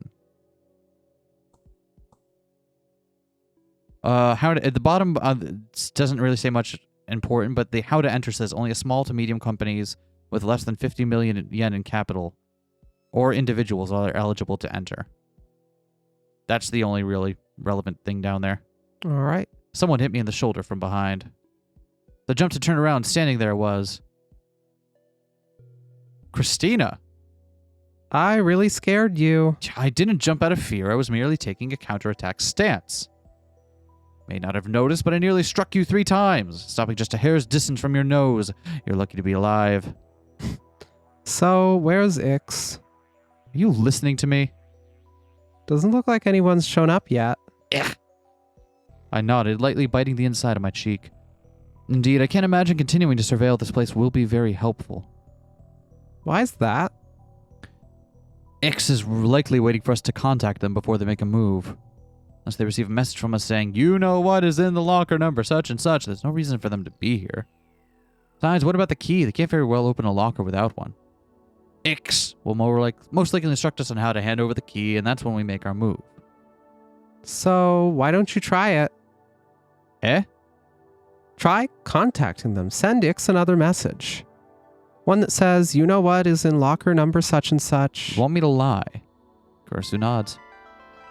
Speaker 1: At the bottom doesn't really say much important, but the how to enter says only a small to medium companies with less than 50 million yen in capital or individuals are eligible to enter. That's the only really relevant thing down there.
Speaker 2: All right.
Speaker 1: Someone hit me in the shoulder from behind. The jump to turn around, standing there was Christina.
Speaker 2: I really scared you.
Speaker 1: I didn't jump out of fear. I was merely taking a counterattack stance. May not have noticed, but I nearly struck you 3 times, stopping just a hair's distance from your nose. You're lucky to be alive.
Speaker 2: So, where's Ix?
Speaker 1: Are you listening to me?
Speaker 2: Doesn't look like anyone's shown up yet.
Speaker 1: Ugh. I nodded, lightly biting the inside of my cheek. Indeed, I can't imagine continuing to surveil this place will be very helpful.
Speaker 2: Why's that?
Speaker 1: Ix is likely waiting for us to contact them before they make a move. Unless they receive a message from us saying, you know what is in the locker number such and such. There's no reason for them to be here. Besides, what about the key? They can't very well open a locker without one. Ix will most likely instruct us on how to hand over the key, and that's when we make our move.
Speaker 2: So why don't you try it?
Speaker 1: Eh?
Speaker 2: Try contacting them. Send Ix another message. One that says, you know what is in locker number such and such.
Speaker 1: You want me to lie? Kursu nods.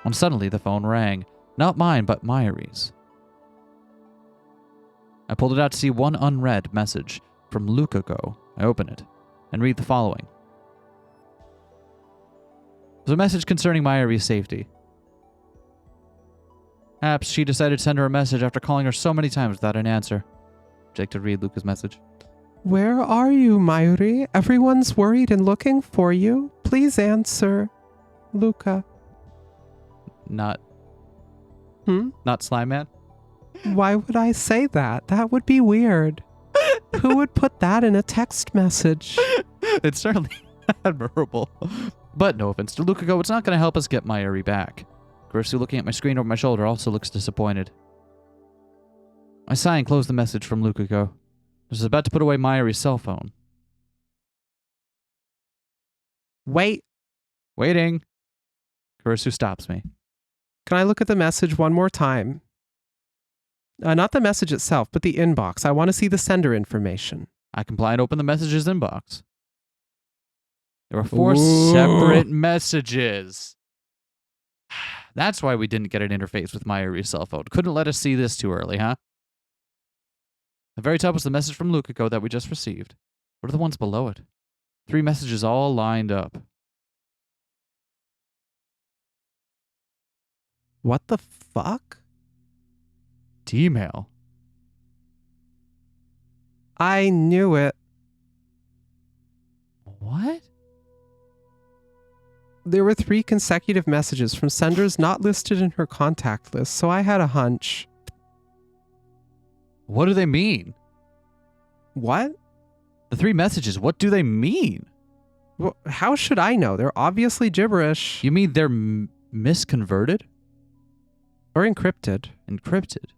Speaker 1: When suddenly the phone rang. Not mine, but Mayuri's. I pulled it out to see one unread message from Lukaku. I open it and read the following. It was a message concerning Mayuri's safety. Perhaps she decided to send her a message after calling her so many times without an answer. Jake to read Luca's message.
Speaker 2: Where are you, Mayuri? Everyone's worried and looking for you. Please answer. Luca.
Speaker 1: Not Slime Man?
Speaker 2: Why would I say that? That would be weird. Who would put that in a text message?
Speaker 1: It's certainly admirable. But no offense to Lukaku, it's not going to help us get Mayuri back. Kursu, looking at my screen over my shoulder, also looks disappointed. I sigh and close the message from Lukaku. I was about to put away Mayuri's cell phone.
Speaker 2: Wait.
Speaker 1: Waiting. Kursu stops me.
Speaker 2: Can I look at the message one more time? Not the message itself, but the inbox. I want to see the sender information.
Speaker 1: I comply and open the messages inbox. There were 4 separate messages. That's why we didn't get an interface with Mayuri's cell phone. Couldn't let us see this too early, huh? The very top was the message from Lukaku that we just received. What are the ones below it? 3 messages all lined up.
Speaker 2: What the fuck?
Speaker 1: D-mail.
Speaker 2: I knew it.
Speaker 1: What?
Speaker 2: There were 3 consecutive messages from senders not listed in her contact list, so I had a hunch.
Speaker 1: What do they mean?
Speaker 2: What?
Speaker 1: The 3 messages, what do they mean?
Speaker 2: Well, how should I know? They're obviously gibberish.
Speaker 1: You mean they're misconverted?
Speaker 2: Or encrypted.
Speaker 1: Encrypted.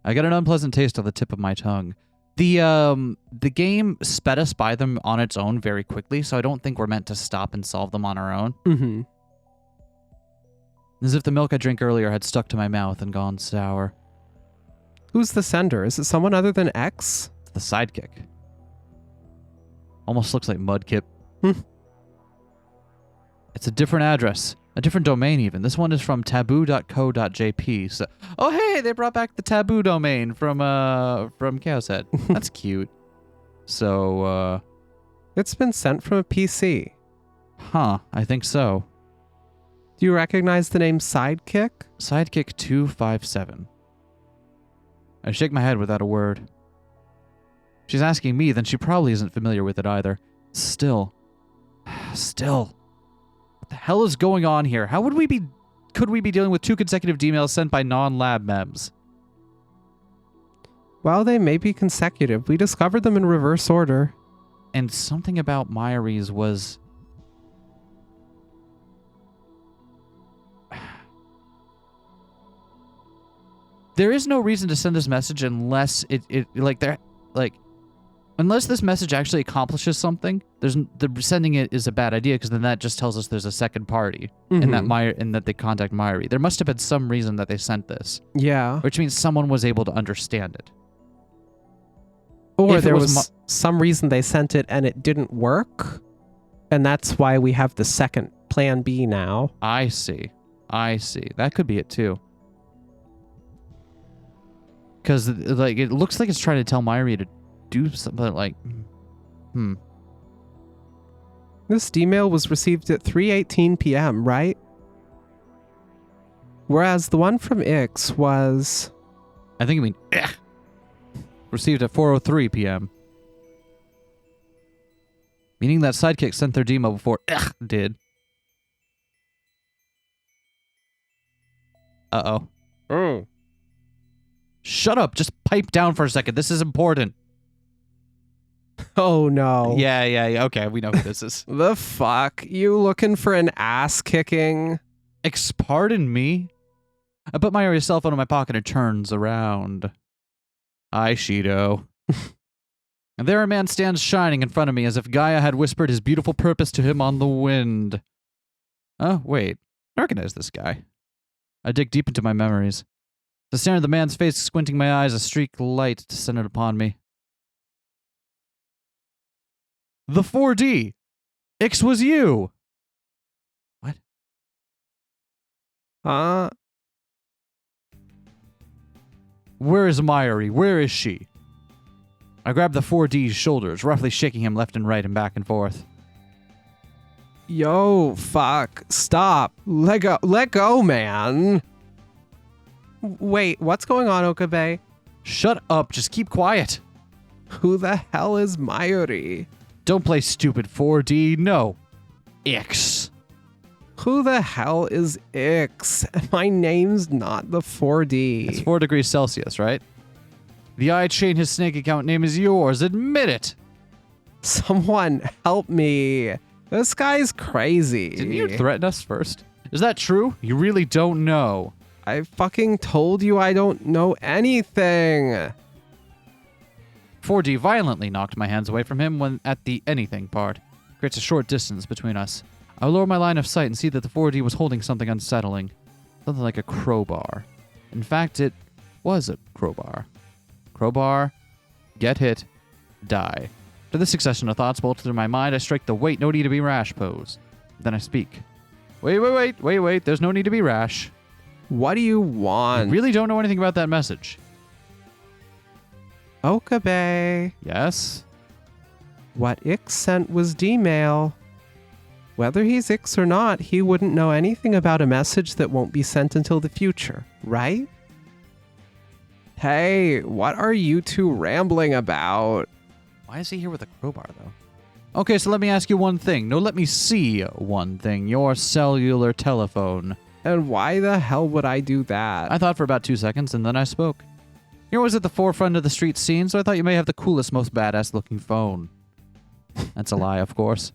Speaker 1: I got an unpleasant taste on the tip of my tongue. The game sped us by them on its own very quickly, so I don't think we're meant to stop and solve them on our own.
Speaker 2: Mm-hmm.
Speaker 1: As if the milk I drank earlier had stuck to my mouth and gone sour.
Speaker 2: Who's the sender? Is it someone other than X?
Speaker 1: It's the sidekick. Almost looks like Mudkip. It's a different address. A different domain even. This one is from taboo.co.jp. So, oh hey, they brought back the taboo domain from Chaos Head. That's cute. So,
Speaker 2: It's been sent from a PC.
Speaker 1: Huh, I think so.
Speaker 2: Do you recognize the name Sidekick?
Speaker 1: Sidekick 257. I shake my head without a word. If she's asking me, then she probably isn't familiar with it either. Still. What the hell is going on here? How could we be dealing with 2 consecutive emails sent by non-lab mems?
Speaker 2: Well, they may be consecutive. We discovered them in reverse order.
Speaker 1: And something about Mayuri's was... There is no reason to send this message unless unless this message actually accomplishes something. Sending it is a bad idea because then that just tells us there's a second party and that they contact Mayuri. There must have been some reason that they sent this.
Speaker 2: Yeah.
Speaker 1: Which means someone was able to understand it.
Speaker 2: Or
Speaker 1: If it
Speaker 2: there
Speaker 1: was
Speaker 2: was some reason they sent it and it didn't work. And that's why we have the second plan B now.
Speaker 1: I see. That could be it too. Because it looks like it's trying to tell Mayuri to do something
Speaker 2: This email was received at 3:18 p.m., right? Whereas the one from Ix was...
Speaker 1: I think you mean received at 4:03 p.m. Meaning that Sidekick sent their demo before did. Uh-oh.
Speaker 2: Oh.
Speaker 1: Shut up. Just pipe down for a second. This is important.
Speaker 2: Oh, no.
Speaker 1: Yeah. Okay, we know who this is.
Speaker 2: The fuck? You looking for an ass kicking?
Speaker 1: Pardon me? I put Mayuri's cell phone in my pocket and turns around. Hi, Shido. And there a man stands shining in front of me as if Gaia had whispered his beautiful purpose to him on the wind. Oh, wait. I recognize this guy. I dig deep into my memories. The stare of the man's face, squinting my eyes, a streak of light descended upon me. The 4D! Ix was you! What? Where is Myri? Where is she? I grabbed the 4D's shoulders, roughly shaking him left and right and back and forth.
Speaker 2: Yo, fuck. Stop. Let go, man. Wait, what's going on, Okabe?
Speaker 1: Shut up, just keep quiet.
Speaker 2: Who the hell is Myri?
Speaker 1: Don't play stupid 4D, no. Ix.
Speaker 2: Who the hell is Ix? My name's not the 4D.
Speaker 1: It's 4 degrees Celsius, right? The iChain his snake account name is yours, admit it.
Speaker 2: Someone help me. This guy's crazy.
Speaker 1: Didn't you threaten us first? Is that true? You really don't know.
Speaker 2: I fucking told you I don't know anything.
Speaker 1: 4D violently knocked my hands away from him when at the anything part. Creates a short distance between us. I lower my line of sight and see that the 4D was holding something unsettling. Something like a crowbar. In fact, it was a crowbar. Crowbar, get hit, die. To this succession of thoughts bolted through my mind, I strike the wait, no need to be rash pose. Then I speak. Wait, there's no need to be rash.
Speaker 2: What do you
Speaker 1: I
Speaker 2: want?
Speaker 1: really don't know anything about that message.
Speaker 2: Okabe.
Speaker 1: Yes?
Speaker 2: What Ix sent was D-mail. Whether he's Ix or not, he wouldn't know anything about a message that won't be sent until the future, right? Hey, what are you two rambling about?
Speaker 1: Why is he here with a crowbar, though? Okay, so let me ask you one thing. No, let me see one thing. Your cellular telephone.
Speaker 2: And why the hell would I do that?
Speaker 1: I thought for about 2 seconds, and then I spoke. You're always at the forefront of the street scene, so I thought you may have the coolest, most badass-looking phone. That's a lie, of course.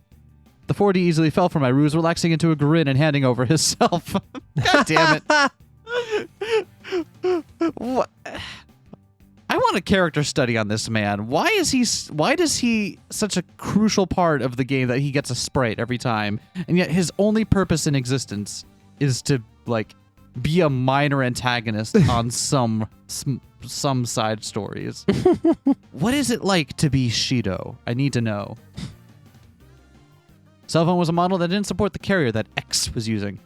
Speaker 1: The 4D easily fell for my ruse, relaxing into a grin and handing over his cell phone. God damn it. What? I want a character study on this man. Why does he such a crucial part of the game that he gets a sprite every time, and yet his only purpose in existence is to like be a minor antagonist on some side stories. What is it like to be Shido? I need to know. Cell phone was a model that didn't support the carrier that X was using.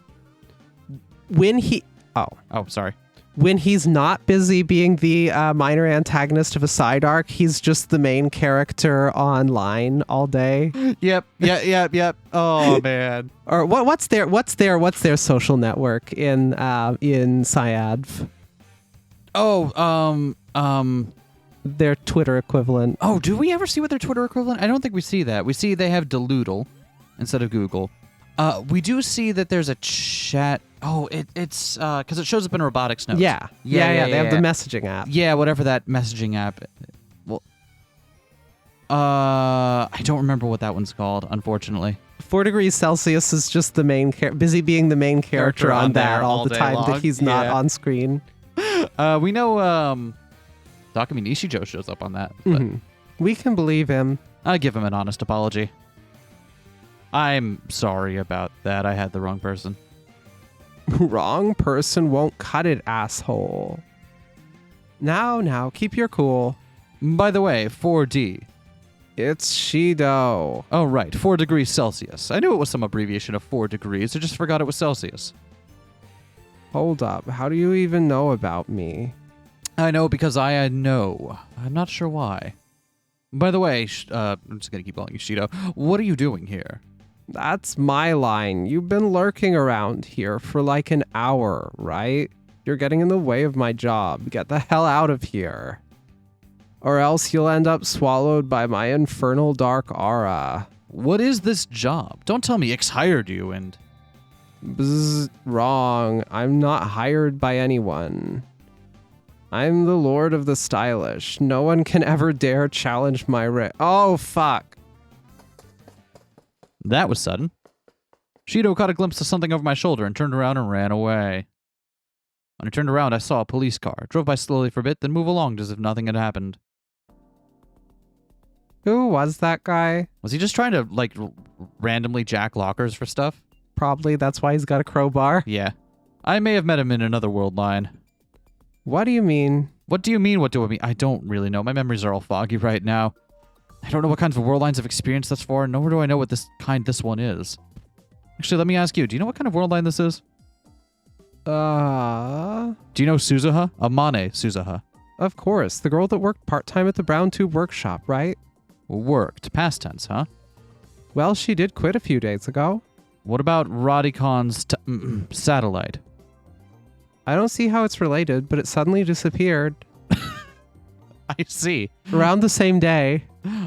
Speaker 2: When he...
Speaker 1: Oh, sorry.
Speaker 2: When he's not busy being the minor antagonist of a side arc, he's just the main character online all day.
Speaker 1: Yep. Oh man.
Speaker 2: Or what's their social network in Syadv? Their Twitter equivalent.
Speaker 1: Oh, do we ever see what their Twitter equivalent? I don't think we see that. We see they have Deloodle instead of Google. We do see that there's a chat. Oh, it's because it shows up in robotics notes.
Speaker 2: Yeah. They have the messaging app.
Speaker 1: Yeah, whatever that messaging app. Well, I don't remember what that one's called, unfortunately.
Speaker 2: 4 degrees Celsius is just the main busy being the main character on that all the time
Speaker 1: long.
Speaker 2: that he's not on screen.
Speaker 1: We know Takumi Nishijo shows up on that. But
Speaker 2: We can believe him.
Speaker 1: I give him an honest apology. I'm sorry about that. I had the wrong person.
Speaker 2: Wrong person won't cut it, asshole. Now, keep your cool.
Speaker 1: By the way, 4D.
Speaker 2: It's Shido.
Speaker 1: Oh, right. 4 degrees Celsius. I knew it was some abbreviation of 4 degrees. I just forgot it was Celsius.
Speaker 2: Hold up. How do you even know about me?
Speaker 1: I know because I know. I'm not sure why. By the way, I'm just going to keep calling you Shido. What are you doing here?
Speaker 2: That's my line. You've been lurking around here for like an hour, right? You're getting in the way of my job. Get the hell out of here. Or else you'll end up swallowed by my infernal dark aura.
Speaker 1: What is this job? Don't tell me Ix hired you and...
Speaker 2: Bzz, wrong. I'm not hired by anyone. I'm the Lord of the Stylish. No one can ever dare challenge my Oh, fuck.
Speaker 1: That was sudden. Shido caught a glimpse of something over my shoulder and turned around and ran away. When I turned around, I saw a police car. Drove by slowly for a bit, then move along as if nothing had happened.
Speaker 2: Who was that guy?
Speaker 1: Was he just trying to, like, randomly jack lockers for stuff?
Speaker 2: Probably. That's why he's got a crowbar.
Speaker 1: Yeah. I may have met him in another world line.
Speaker 2: What do you mean?
Speaker 1: What do you mean, what do I mean? I don't really know. My memories are all foggy right now. I don't know what kinds of world lines I've experienced thus far, nor do I know what this one is. Actually, let me ask you, do you know what kind of world line this is? Do you know Suzuha? Amane Suzuha.
Speaker 2: Of course. The girl that worked part-time at the Brown Tube workshop, right?
Speaker 1: Worked. Past tense, huh?
Speaker 2: Well, she did quit a few days ago.
Speaker 1: What about Radicon's satellite?
Speaker 2: I don't see how it's related, but it suddenly disappeared.
Speaker 1: I see.
Speaker 2: Around the same day.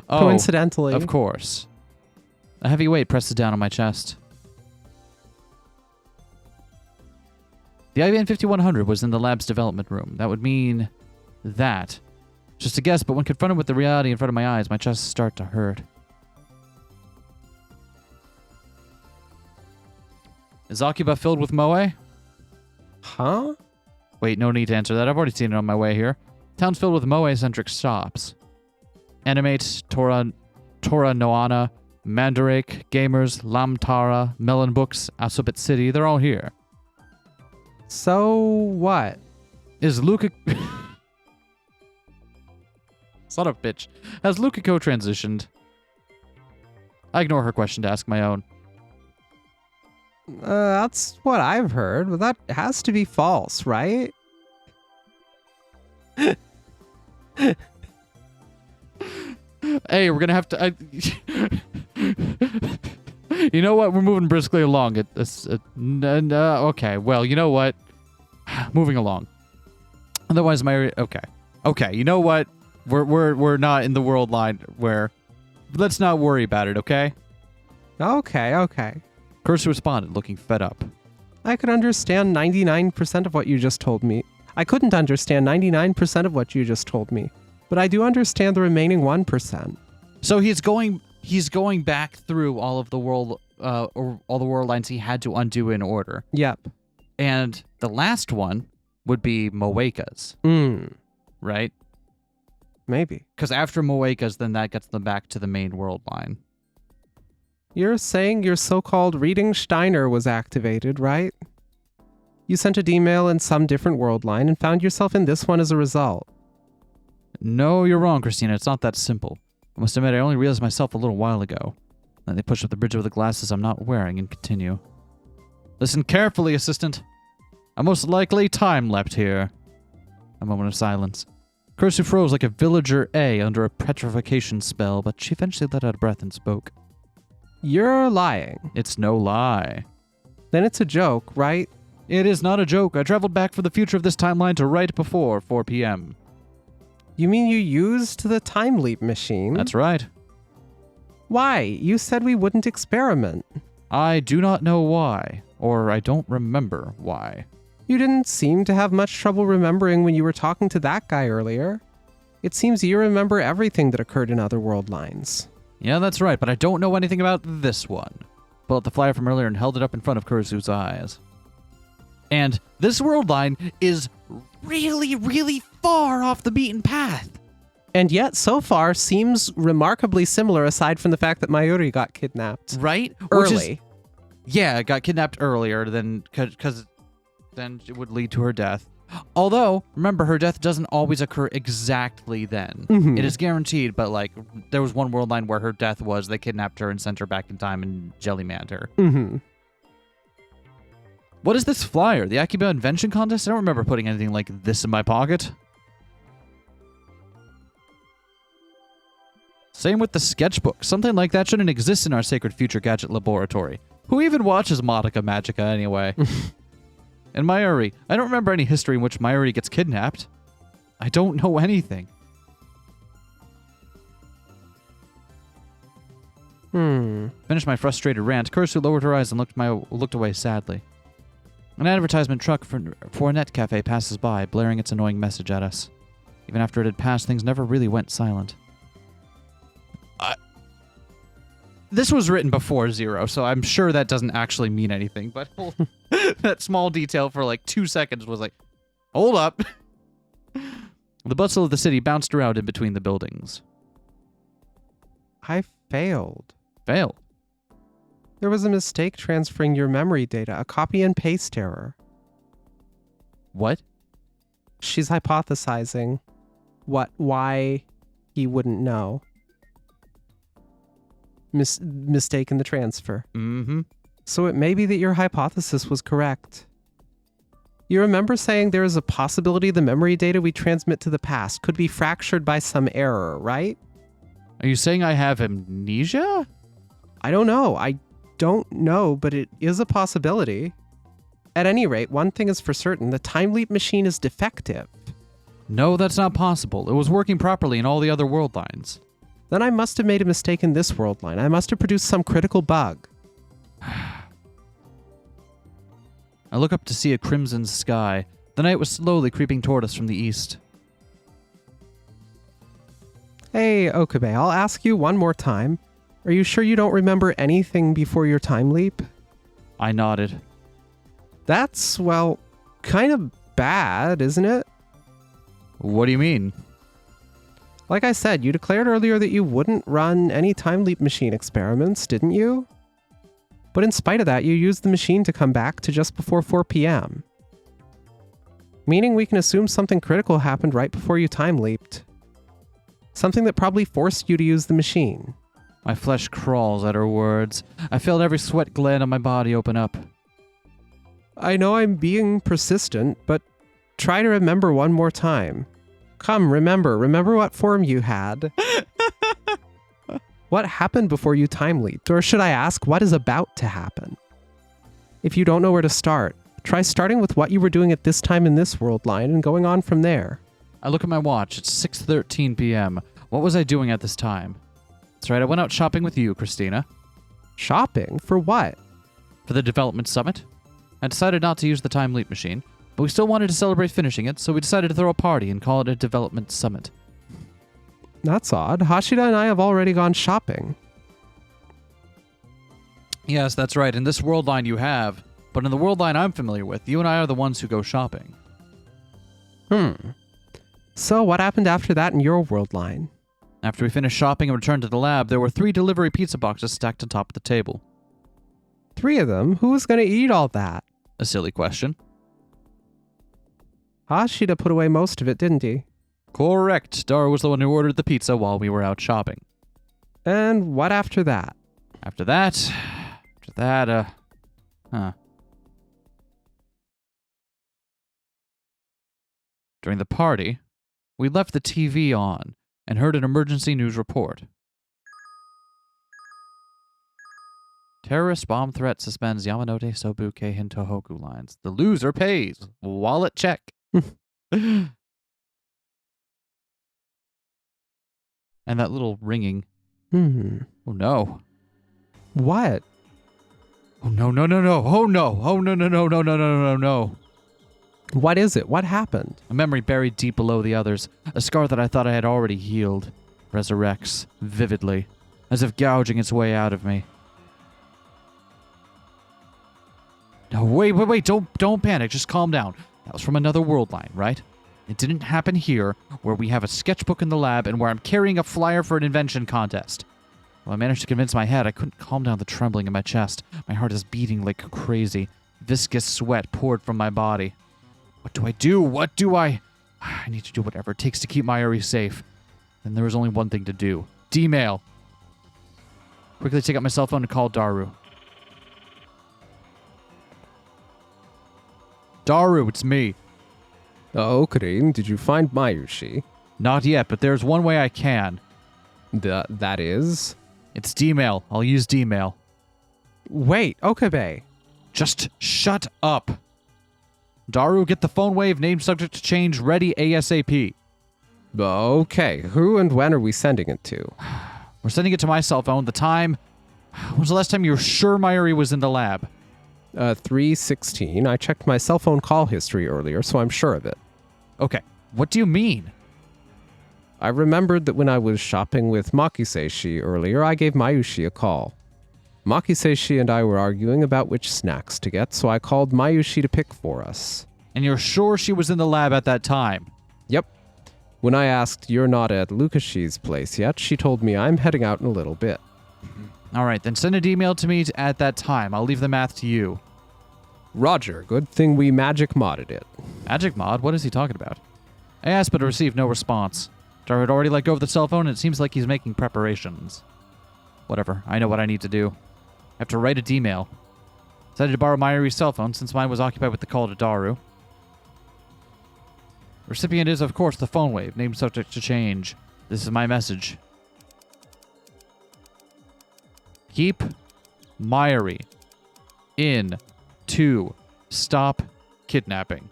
Speaker 1: Oh,
Speaker 2: coincidentally.
Speaker 1: Of course. A heavy weight presses down on my chest. The IBM 5100 was in the lab's development room. That would mean that. Just a guess, but when confronted with the reality in front of my eyes, my chest starts to hurt. Is Akiba filled with moe?
Speaker 2: Huh?
Speaker 1: Wait, no need to answer that. I've already seen it on my way here. Town's filled with moe-centric shops. Animate, Tora Noana, Mandarake, Gamers, Lamtara, Melon Books, Asubit City, they're all here.
Speaker 2: So what?
Speaker 1: Is Luca... Son of a bitch. Has Lukiko transitioned? I ignore her question to ask my own.
Speaker 2: That's what I've heard, but that has to be false, right?
Speaker 1: Hey, we're gonna have to... You know what? We're moving briskly along. Okay, well, you know what? Moving along. Otherwise, Okay, you know what? We're not in the world line where... Let's not worry about it, okay?
Speaker 2: Okay.
Speaker 1: Kursu responded, looking fed up.
Speaker 2: I could understand 99% of what you just told me. I couldn't understand 99% of what you just told me, but I do understand the remaining 1%.
Speaker 1: So he's going back through all of the world, or all the world lines he had to undo in order.
Speaker 2: Yep.
Speaker 1: And the last one would be Moeka's. Right?
Speaker 2: Maybe.
Speaker 1: Because after Moeka's, then that gets them back to the main world line.
Speaker 2: You're saying your so-called reading Steiner was activated, right? You sent an email in some different world line and found yourself in this one as a result.
Speaker 1: No, you're wrong, Christina. It's not that simple. I must admit, I only realized myself a little while ago. Then they push up the bridge over the glasses I'm not wearing and continue. Listen carefully, assistant. I most likely time-leapt here. A moment of silence. Kursu froze like a villager A under a petrification spell, but she eventually let out a breath and spoke.
Speaker 2: You're lying.
Speaker 1: It's no lie.
Speaker 2: Then it's a joke, right?
Speaker 1: It is not a joke. I traveled back for the future of this timeline to right before 4 p.m.
Speaker 2: You mean you used the time leap machine?
Speaker 1: That's right.
Speaker 2: Why? You said we wouldn't experiment.
Speaker 1: I do not know why, or I don't remember why.
Speaker 2: You didn't seem to have much trouble remembering when you were talking to that guy earlier. It seems you remember everything that occurred in other world lines.
Speaker 1: Yeah, that's right, but I don't know anything about this one. Pulled out the flyer from earlier and held it up in front of Kursu's eyes. And this world line is really, really far off the beaten path.
Speaker 2: And yet, so far, seems remarkably similar aside from the fact that Mayuri got kidnapped.
Speaker 1: Right?
Speaker 2: Early.
Speaker 1: Got kidnapped earlier because then it would lead to her death. Although, remember, her death doesn't always occur exactly then.
Speaker 2: Mm-hmm.
Speaker 1: It is guaranteed, but like there was one world line where her death was they kidnapped her and sent her back in time and jellymanned her.
Speaker 2: Mm-hmm.
Speaker 1: What is this flyer? The Akiba Invention Contest? I don't remember putting anything like this in my pocket. Same with the sketchbook. Something like that shouldn't exist in our sacred future gadget laboratory. Who even watches Madoka Magica anyway? And Mayuri. I don't remember any history in which Mayuri gets kidnapped. I don't know anything. Finished my frustrated rant. Kursu lowered her eyes and looked away sadly. An advertisement truck for a net cafe passes by, blaring its annoying message at us. Even after it had passed, things never really went silent. This was written before 0, so I'm sure that doesn't actually mean anything, but that small detail for like 2 seconds was like, hold up. The bustle of the city bounced around in between the buildings.
Speaker 2: I failed.
Speaker 1: Failed?
Speaker 2: There was a mistake transferring your memory data, a copy and paste error.
Speaker 1: What?
Speaker 2: She's hypothesizing why he wouldn't know. Mistake in the transfer.
Speaker 1: Mm-hmm.
Speaker 2: So it may be that your hypothesis was correct. You remember saying there is a possibility the memory data we transmit to the past could be fractured by some error, right?
Speaker 1: Are you saying I have amnesia?
Speaker 2: I don't know. I don't know, but it is a possibility. At any rate, one thing is for certain. The time leap machine is defective.
Speaker 1: No, that's not possible. It was working properly in all the other world lines.
Speaker 2: Then I must have made a mistake in this world line. I must have produced some critical bug.
Speaker 1: I look up to see a crimson sky. The night was slowly creeping toward us from the east.
Speaker 2: Hey, Okabe, I'll ask you one more time. Are you sure you don't remember anything before your time leap?
Speaker 1: I nodded.
Speaker 2: That's, well, kind of bad, isn't it?
Speaker 1: What do you mean?
Speaker 2: Like I said, you declared earlier that you wouldn't run any time leap machine experiments, didn't you? But in spite of that, you used the machine to come back to just before 4 p.m. Meaning we can assume something critical happened right before you time leaped. Something that probably forced you to use the machine.
Speaker 1: My flesh crawls at her words. I felt every sweat gland on my body open up.
Speaker 2: I know I'm being persistent, but try to remember one more time. Come, remember what form you had. What happened before you time leaped? Or should I ask, what is about to happen? If you don't know where to start, try starting with what you were doing at this time in this world line and going on from there.
Speaker 1: I look at my watch. It's 6:13 p.m. What was I doing at this time? That's right, I went out shopping with you, Christina.
Speaker 2: Shopping? For what?
Speaker 1: For the development summit. I decided not to use the time leap machine, but we still wanted to celebrate finishing it, so we decided to throw a party and call it a development summit.
Speaker 2: That's odd. Hashida and I have already gone shopping.
Speaker 1: Yes, that's right. In this world line you have, but in the world line I'm familiar with, you and I are the ones who go shopping.
Speaker 2: So what happened after that in your world line?
Speaker 1: After we finished shopping and returned to the lab, there were 3 delivery pizza boxes stacked on top of the table.
Speaker 2: 3 of them? Who was going to eat all that?
Speaker 1: A silly question.
Speaker 2: Hashida put away most of it, didn't he?
Speaker 1: Correct. Dara was the one who ordered the pizza while we were out shopping.
Speaker 2: And what after that?
Speaker 1: After that, During the party, we left the TV on and heard an emergency news report. Terrorist bomb threat suspends Yamanote Sobu Keihin Tohoku lines. The loser pays. Wallet check. And that little ringing. Oh no.
Speaker 2: What?
Speaker 1: Oh no. Oh no. Oh no.
Speaker 2: What is it? What happened?
Speaker 1: A memory buried deep below the others. A scar that I thought I had already healed. Resurrects, vividly, as if gouging its way out of me. No, wait. Don't panic. Just calm down. That was from another world line, right? It didn't happen here, where we have a sketchbook in the lab and where I'm carrying a flyer for an invention contest. Well, I managed to convince my head I couldn't calm down the trembling in my chest. My heart is beating like crazy. Viscous sweat poured from my body. What do I... I need to do whatever it takes to keep Mayuri safe. Then there was only one thing to do. D-mail. Quickly take out my cell phone and call Daru. Daru, it's me.
Speaker 2: Oh, Kareem, did you find Mayushi?
Speaker 1: Not yet, but there's one way I can.
Speaker 2: That is?
Speaker 1: It's D-mail. I'll use D-mail.
Speaker 2: Wait, Okabe.
Speaker 1: Just shut up. Daru, get the phone wave name subject to change ready ASAP.
Speaker 2: Okay, who and when are we sending it to?
Speaker 1: We're sending it to my cell phone. The time... When was the last time you were sure Mayuri was in the lab?
Speaker 2: 3:16. I checked my cell phone call history earlier, so I'm sure of it.
Speaker 1: Okay, what do you mean?
Speaker 2: I remembered that when I was shopping with Makiseishi earlier, I gave Mayushi a call. Makiseishi and I were arguing about which snacks to get, so I called Mayushi to pick for us.
Speaker 1: And you're sure she was in the lab at that time?
Speaker 2: Yep. When I asked, "You're not at Lukashi's place yet," she told me, "I'm heading out in a little bit."
Speaker 1: All right, then send an email to me at that time. I'll leave the math to you.
Speaker 2: Roger, good thing we magic modded it.
Speaker 1: Magic mod? What is he talking about? I asked, but received no response. Jar had already let go of the cell phone, and it seems like he's making preparations. Whatever. I know what I need to do. I have to write a D-mail. Decided to borrow Mayuri's cell phone, since mine was occupied with the call to Daru. Recipient is, of course, the phone wave, name subject to change. This is my message. Keep Mayuri in to stop kidnapping.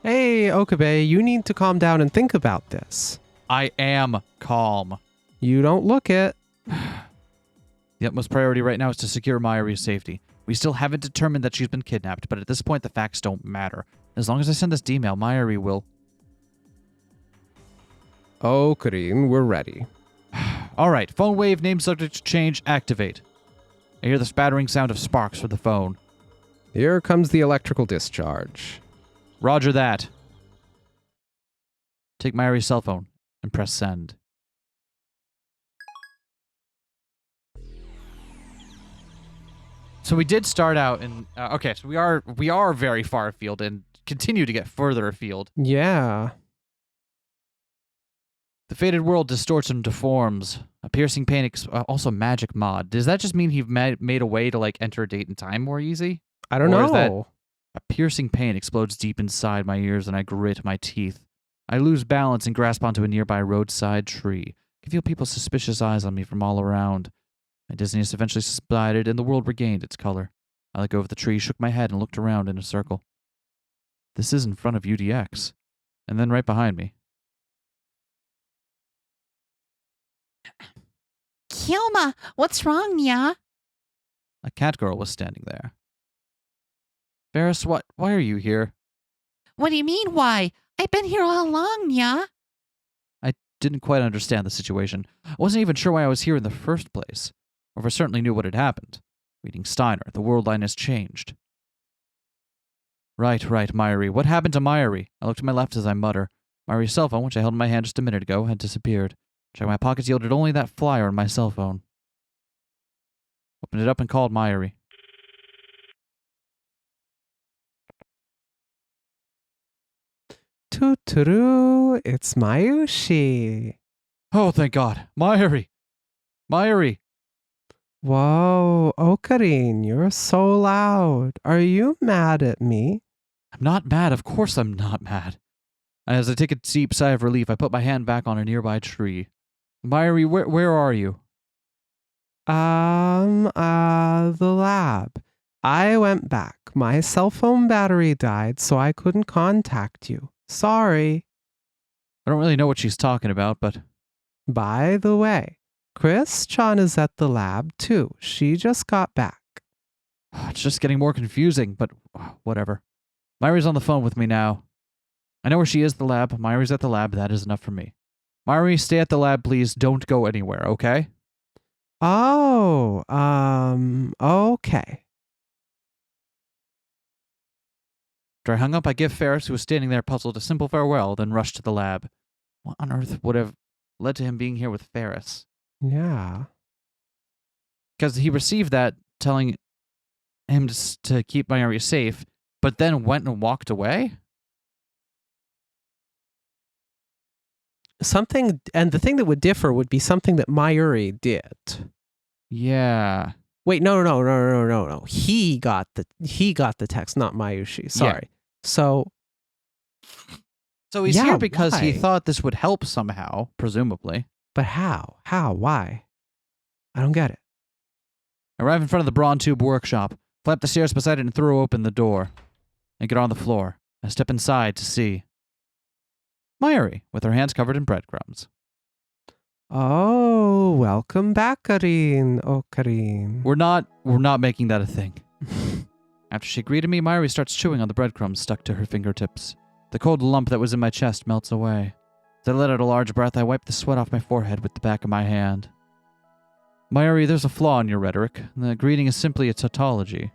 Speaker 2: Hey, Okabe, you need to calm down and think about this.
Speaker 1: I am calm.
Speaker 2: You don't look it.
Speaker 1: The utmost priority right now is to secure Mayuri's safety. We still haven't determined that she's been kidnapped, but at this point the facts don't matter. As long as I send this email, Mayuri will...
Speaker 2: Okarin, we're ready.
Speaker 1: Alright, phone wave, name subject to change, activate. I hear the spattering sound of sparks from the phone.
Speaker 2: Here comes the electrical discharge.
Speaker 1: Roger that. Take Mayuri's cell phone and press send. So we did start out in... okay, so we are very far afield and continue to get further afield.
Speaker 2: Yeah.
Speaker 1: The faded world distorts and deforms. A piercing pain... also magic mod. Does that just mean he made a way to, like, enter a date and time more easy?
Speaker 2: I don't
Speaker 1: Or is that
Speaker 2: know.
Speaker 1: a piercing pain explodes deep inside my ears and I grit my teeth. I lose balance and grasp onto a nearby roadside tree. I can feel people's suspicious eyes on me from all around. My dizziness eventually subsided and the world regained its color. I let go of the tree, shook my head, and looked around in a circle. This is in front of UDX. And then right behind me.
Speaker 3: Kilma, what's wrong, Nya?
Speaker 1: A catgirl was standing there. Ferris, why are you here?
Speaker 3: What do you mean, why? I've been here all along, Nya.
Speaker 1: I didn't quite understand the situation. I wasn't even sure why I was here in the first place. Or if I certainly knew what had happened. Reading Steiner, the world line has changed. Right, Mayuri. What happened to Mayuri? I looked to my left as I mutter. Mayuri's cell phone, which I held in my hand just a minute ago, had disappeared. Checked my pockets, yielded only that flyer on my cell phone. Opened it up and called Mayuri.
Speaker 2: Tuturu, it's Mayushi.
Speaker 1: Oh, thank God. Mayuri!
Speaker 2: Whoa, Okarin, you're so loud. Are you mad at me?
Speaker 1: I'm not mad. Of course I'm not mad. As I take a deep sigh of relief, I put my hand back on a nearby tree. Mayuri, where are you?
Speaker 2: The lab. I went back. My cell phone battery died, so I couldn't contact you. Sorry.
Speaker 1: I don't really know what she's talking about, but...
Speaker 2: By the way, Chris-chan is at the lab, too. She just got back.
Speaker 1: It's just getting more confusing, but whatever. Mayuri's on the phone with me now. I know where she is, the lab. Mayuri's at the lab. That is enough for me. Mayuri, stay at the lab, please. Don't go anywhere, okay?
Speaker 2: Oh, okay.
Speaker 1: After I hung up, I give Ferris, who was standing there puzzled, a simple farewell, then rushed to the lab. What on earth would have led to him being here with Ferris?
Speaker 2: Yeah.
Speaker 1: Because he received that telling him to keep Mayuri safe, but then went and walked away?
Speaker 2: Something, and the thing that would differ would be something that Mayuri did.
Speaker 1: Yeah.
Speaker 2: Wait, no. He got the text, not Mayushi. Sorry.
Speaker 1: So he's here because he
Speaker 2: why?
Speaker 1: thought this would help somehow, presumably.
Speaker 2: But how? How? Why? I don't get it.
Speaker 1: I arrive in front of the Brawn Tube workshop, flap the stairs beside it and throw open the door. I get on the floor. I step inside to see Mayuri, with her hands covered in breadcrumbs.
Speaker 2: Oh, welcome back, Karin. Oh, Karin.
Speaker 1: We're not making that a thing. After she greeted me, Mayuri starts chewing on the breadcrumbs stuck to her fingertips. The cold lump that was in my chest melts away. As I let out a large breath, I wipe the sweat off my forehead with the back of my hand. Mayuri, there's a flaw in your rhetoric. The greeting is simply a tautology.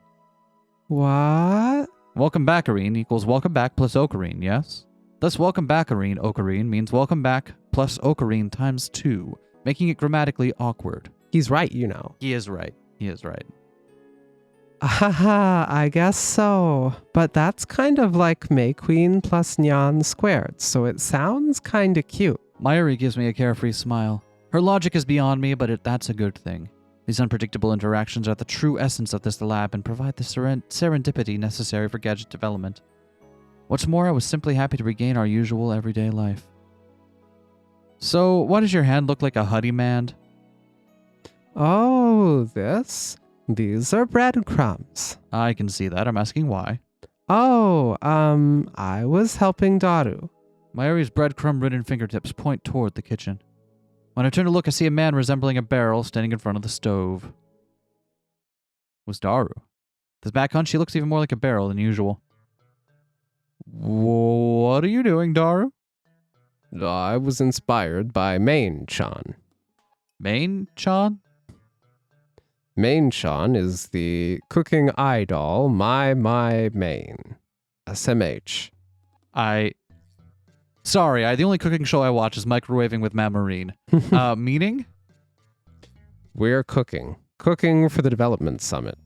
Speaker 2: What?
Speaker 1: Welcome back, Karin equals welcome back plus Okarin, yes? Thus, welcome back, Okarin means welcome back plus Okarin times 2, making it grammatically awkward.
Speaker 2: He's right, you know.
Speaker 1: He is right.
Speaker 2: Haha, I guess so. But that's kind of like May Queen plus Nyan squared, so it sounds kinda cute.
Speaker 1: Mayuri gives me a carefree smile. Her logic is beyond me, but that's a good thing. These unpredictable interactions are the true essence of this lab and provide the serendipity necessary for gadget development. What's more, I was simply happy to regain our usual everyday life. So, why does your hand look like a hoodie man?
Speaker 2: Oh, this? These are breadcrumbs.
Speaker 1: I can see that. I'm asking why.
Speaker 2: Oh, I was helping Daru.
Speaker 1: Mayuri's breadcrumb-ridden fingertips point toward the kitchen. When I turn to look, I see a man resembling a barrel standing in front of the stove. It was Daru. With his back hunched, she looks even more like a barrel than usual. What are you doing, Daru?
Speaker 2: I was inspired by Main-chan.
Speaker 1: Main-chan?
Speaker 2: Main-chan is the cooking idol, my main. SMH.
Speaker 1: Sorry, the only cooking show I watch is Microwaving with Matt Marine. Meaning?
Speaker 2: We're cooking. Cooking for the development summit.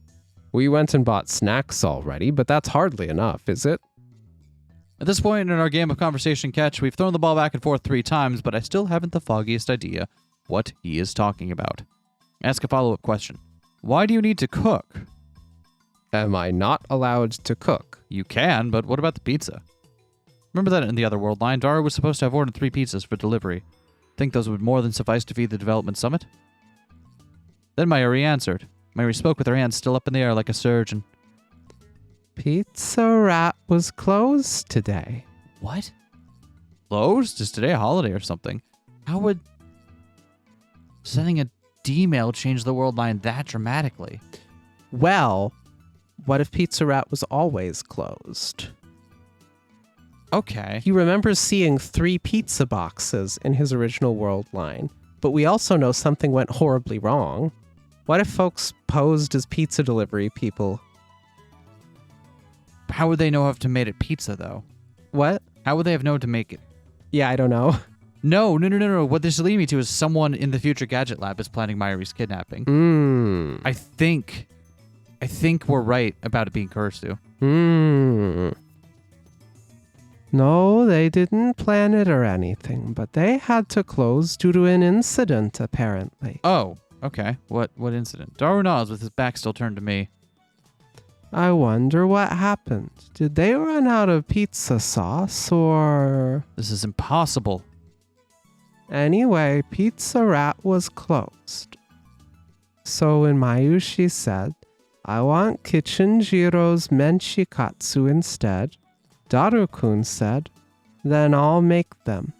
Speaker 2: We went and bought snacks already, but that's hardly enough, is it?
Speaker 1: At this point in our game of conversation catch, we've thrown the ball back and forth 3 times, but I still haven't the foggiest idea what he is talking about. Ask a follow-up question. Why do you need to cook?
Speaker 2: Am I not allowed to cook?
Speaker 1: You can, but what about the pizza? Remember that in the other world line, Daru was supposed to have ordered 3 pizzas for delivery. Think those would more than suffice to feed the development summit? Then Mayuri answered. Mayuri spoke with her hands still up in the air like a surgeon.
Speaker 2: Pizza Rat was closed today.
Speaker 1: What? Closed? Is today a holiday or something? How would sending a D-mail change the world line that dramatically?
Speaker 2: Well, what if Pizza Rat was always closed?
Speaker 1: Okay.
Speaker 2: He remembers seeing 3 pizza boxes in his original world line, but we also know something went horribly wrong. What if folks posed as pizza delivery people?
Speaker 1: How would they know how to make it pizza, though?
Speaker 2: What?
Speaker 1: How would they have known to make it?
Speaker 2: Yeah, I don't know.
Speaker 1: No. What this is leading me to is someone in the future gadget lab is planning Mayuri's kidnapping. I think we're right about it being Kurisu.
Speaker 2: No, they didn't plan it or anything, but they had to close due to an incident, apparently.
Speaker 1: Oh, okay. What incident? Daru nods with his back still turned to me.
Speaker 2: I wonder what happened. Did they run out of pizza sauce, or...
Speaker 1: This is impossible.
Speaker 2: Anyway, Pizza Rat was closed. So when Mayushi said, I want Kichinjiro's menchikatsu instead, Daru-kun said, then I'll make them.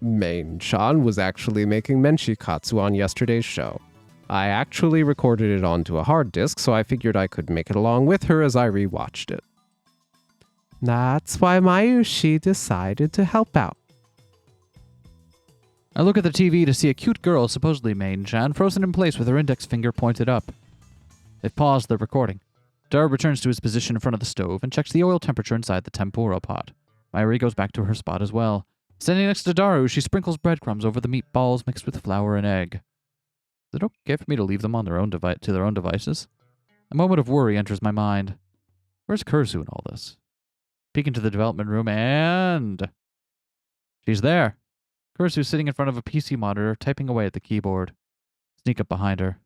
Speaker 2: Main-chan was actually making menchikatsu on yesterday's show. I actually recorded it onto a hard disk, so I figured I could make it along with her as I rewatched it. That's why Mayushi decided to help out.
Speaker 1: I look at the TV to see a cute girl, supposedly Main-chan, frozen in place with her index finger pointed up. They've paused the recording. Daru returns to his position in front of the stove and checks the oil temperature inside the tempura pot. Mayuri goes back to her spot as well. Standing next to Daru, she sprinkles breadcrumbs over the meatballs mixed with flour and egg. Is it okay for me to leave them on their own devices? A moment of worry enters my mind. Where's Kurisu in all this? Peek into the development room and... she's there. Kurisu's sitting in front of a PC monitor, typing away at the keyboard. Sneak up behind her.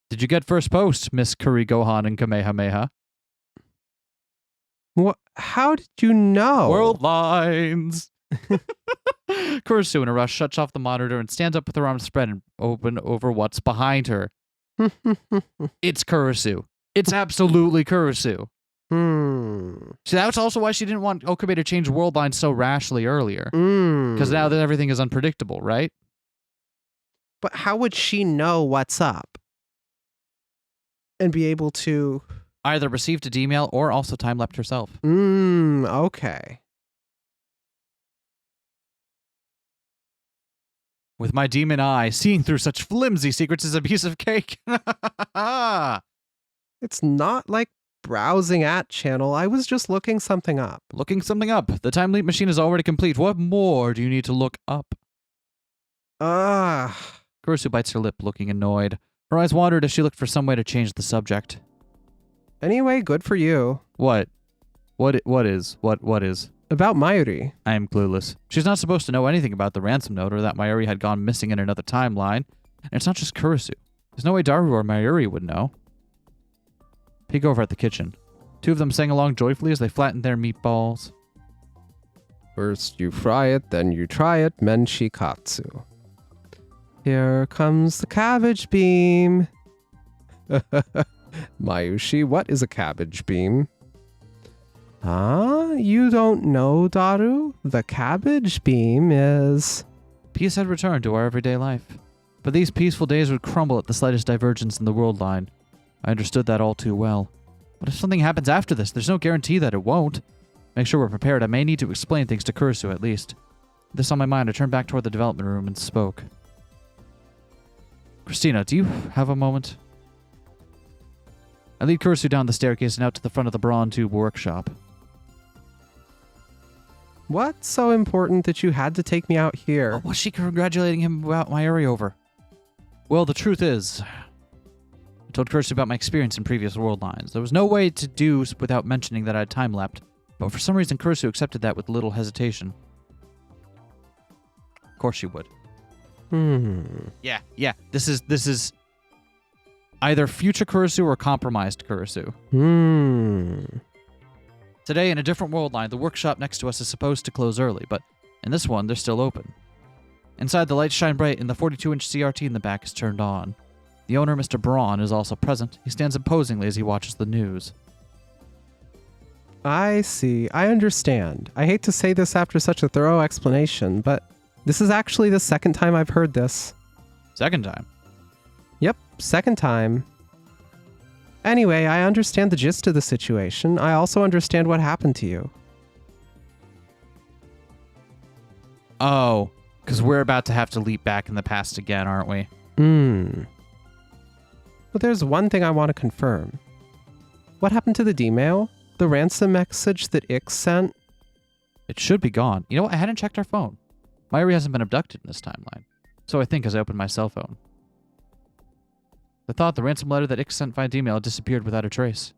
Speaker 1: Did you get first post, Miss Curry Gohan and Kamehameha?
Speaker 2: What? How did you know?
Speaker 1: World lines! Kurisu, in a rush, shuts off the monitor and stands up with her arms spread and open over what's behind her. It's Kurisu. It's absolutely Kurisu. See, that's also why she didn't want Okabe to change world lines so rashly earlier. Because now that everything is unpredictable, right?
Speaker 2: But how would she know what's up? And be able to...
Speaker 1: Either received a D-mail or also time-leapt herself.
Speaker 2: Okay.
Speaker 1: With my demon eye, seeing through such flimsy secrets is a piece of cake.
Speaker 2: It's not like browsing at channel. I was just looking something up.
Speaker 1: Looking something up. The time leap machine is already complete. What more do you need to look up? Kurisu bites her lip, looking annoyed. Her eyes wandered as she looked for some way to change the subject.
Speaker 2: Anyway, good for you.
Speaker 1: What? What is?
Speaker 2: About Mayuri.
Speaker 1: I am clueless. She's not supposed to know anything about the ransom note or that Mayuri had gone missing in another timeline. And it's not just Kurisu. There's no way Daru or Mayuri would know. Peek over at the kitchen. Two of them sang along joyfully as they flattened their meatballs.
Speaker 2: First you fry it, then you try it, menshikatsu. Here comes the cabbage beam. Mayushi, what is a cabbage beam? Huh? You don't know, Daru? The cabbage beam is...
Speaker 1: Peace had returned to our everyday life. But these peaceful days would crumble at the slightest divergence in the world line. I understood that all too well. But if something happens after this, there's no guarantee that it won't. Make sure we're prepared. I may need to explain things to Kurisu at least. With this on my mind, I turned back toward the development room and spoke. Christina, do you have a moment? I lead Kurisu down the staircase and out to the front of the Brawn Tube workshop.
Speaker 2: What's so important that you had to take me out here?
Speaker 1: What was she congratulating him about Mayuri over? Well, the truth is, I told Kurisu about my experience in previous world lines. There was no way to do without mentioning that I had time-leapt, but for some reason Kurisu accepted that with little hesitation. Of course she would. Yeah. This is either future Kurisu or compromised Kurisu. Today, in a different world line, the workshop next to us is supposed to close early, but in this one, they're still open. Inside, the lights shine bright, and the 42-inch CRT in the back is turned on. The owner, Mr. Braun, is also present. He stands imposingly as he watches the news.
Speaker 2: I see. I understand. I hate to say this after such a thorough explanation, but this is actually the second time I've heard this.
Speaker 1: Second time?
Speaker 2: Yep, second time. Anyway, I understand the gist of the situation. I also understand what happened to you.
Speaker 1: Oh, because we're about to have to leap back in the past again, aren't we?
Speaker 2: But there's one thing I want to confirm. What happened to the D-mail? The ransom message that Ix sent?
Speaker 1: It should be gone. You know what? I hadn't checked our phone. Mayuri hasn't been abducted in this timeline. So I think as I opened my cell phone. The thought the ransom letter that Ix sent via email disappeared without a trace.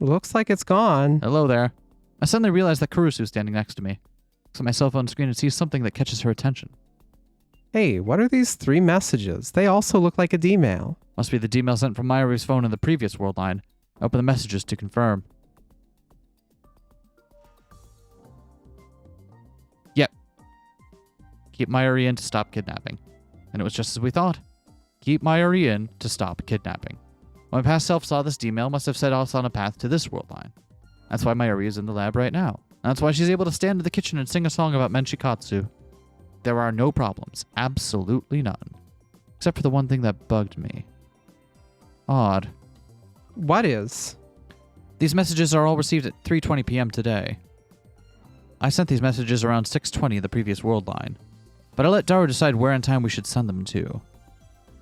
Speaker 2: Looks like it's gone.
Speaker 1: Hello there. I suddenly realized that Kurisu is standing next to me. Looks at my cell phone screen and sees something that catches her attention.
Speaker 2: Hey, what are these 3 messages? They also look like a D-mail.
Speaker 1: Must be the D-mail sent from Mayuri's phone in the previous world line. Open the messages to confirm. Yep. Keep Mayuri in to stop kidnapping. And it was just as we thought. Keep Mayuri in to stop kidnapping. My past self saw this D-mail must have set us on a path to this world line. That's why Mayuri is in the lab right now. That's why she's able to stand in the kitchen and sing a song about menshikatsu. There are no problems. Absolutely none. Except for the one thing that bugged me. Odd.
Speaker 2: What is?
Speaker 1: These messages are all received at 3:20 p.m. today. I sent these messages around 6:20 the previous world line. But I let Daru decide where in time we should send them to.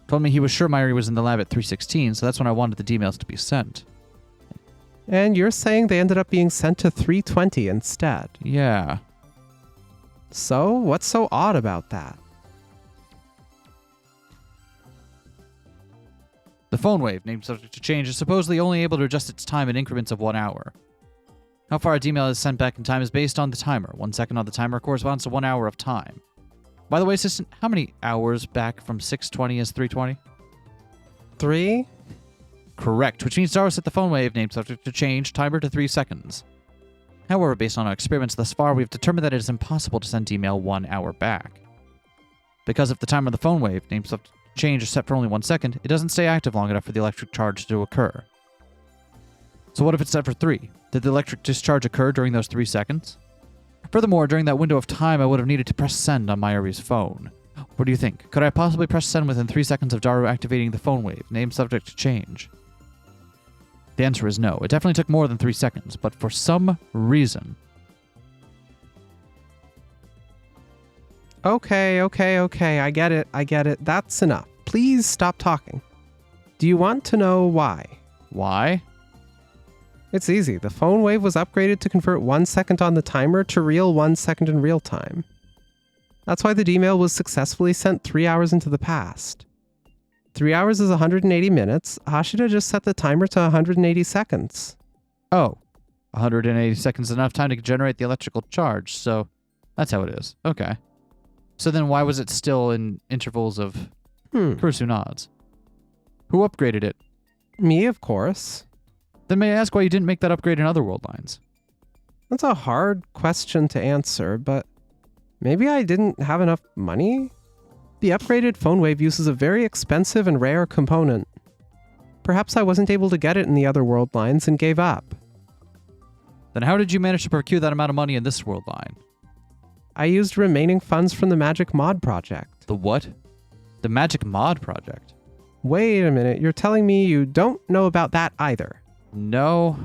Speaker 1: Told me he was sure Mayuri was in the lab at 3:16, so that's when I wanted the D-mails to be sent.
Speaker 2: And you're saying they ended up being sent to 3:20 instead?
Speaker 1: Yeah.
Speaker 2: So, what's so odd about that?
Speaker 1: The phone wave, named subject to change, is supposedly only able to adjust its time in increments of 1 hour. How far a D-mail is sent back in time is based on the timer. 1 second on the timer corresponds to 1 hour of time. By the way, assistant, how many hours back from 6:20 is 3:20?
Speaker 2: 3?
Speaker 1: Correct, which means Daru set the phone wave, named subject to change, timer to 3 seconds. However, based on our experiments thus far, we've determined that it is impossible to send email 1 hour back. Because if the timer of the phone wave, named subject to change, is set for only 1 second, it doesn't stay active long enough for the electric charge to occur. So what if it's set for 3? Did the electric discharge occur during those 3 seconds? Furthermore, during that window of time, I would have needed to press send on Mayuri's phone. What do you think? Could I possibly press send within 3 seconds of Daru activating the phone wave, named subject to change? The answer is no. It definitely took more than 3 seconds, but for some reason...
Speaker 2: Okay, I get it. That's enough. Please stop talking. Do you want to know why?
Speaker 1: Why?
Speaker 2: It's easy. The phone wave was upgraded to convert 1 second on the timer to real 1 second in real time. That's why the D-mail was successfully sent 3 hours into the past. 3 hours is 180 minutes. Hashida just set the timer to 180 seconds.
Speaker 1: Oh, 180 seconds is enough time to generate the electrical charge, so that's how it is. Okay. So then why was it still in intervals of Kurusu nods? Who upgraded it?
Speaker 2: Me, of course.
Speaker 1: Then may I ask why you didn't make that upgrade in other world lines?
Speaker 2: That's a hard question to answer, but maybe I didn't have enough money? The upgraded phone wave uses a very expensive and rare component. Perhaps I wasn't able to get it in the other world lines and gave up.
Speaker 1: Then how did you manage to procure that amount of money in this world line?
Speaker 2: I used remaining funds from the Magic Mod project.
Speaker 1: The what? The Magic Mod project?
Speaker 2: Wait a minute, you're telling me you don't know about that either?
Speaker 1: No.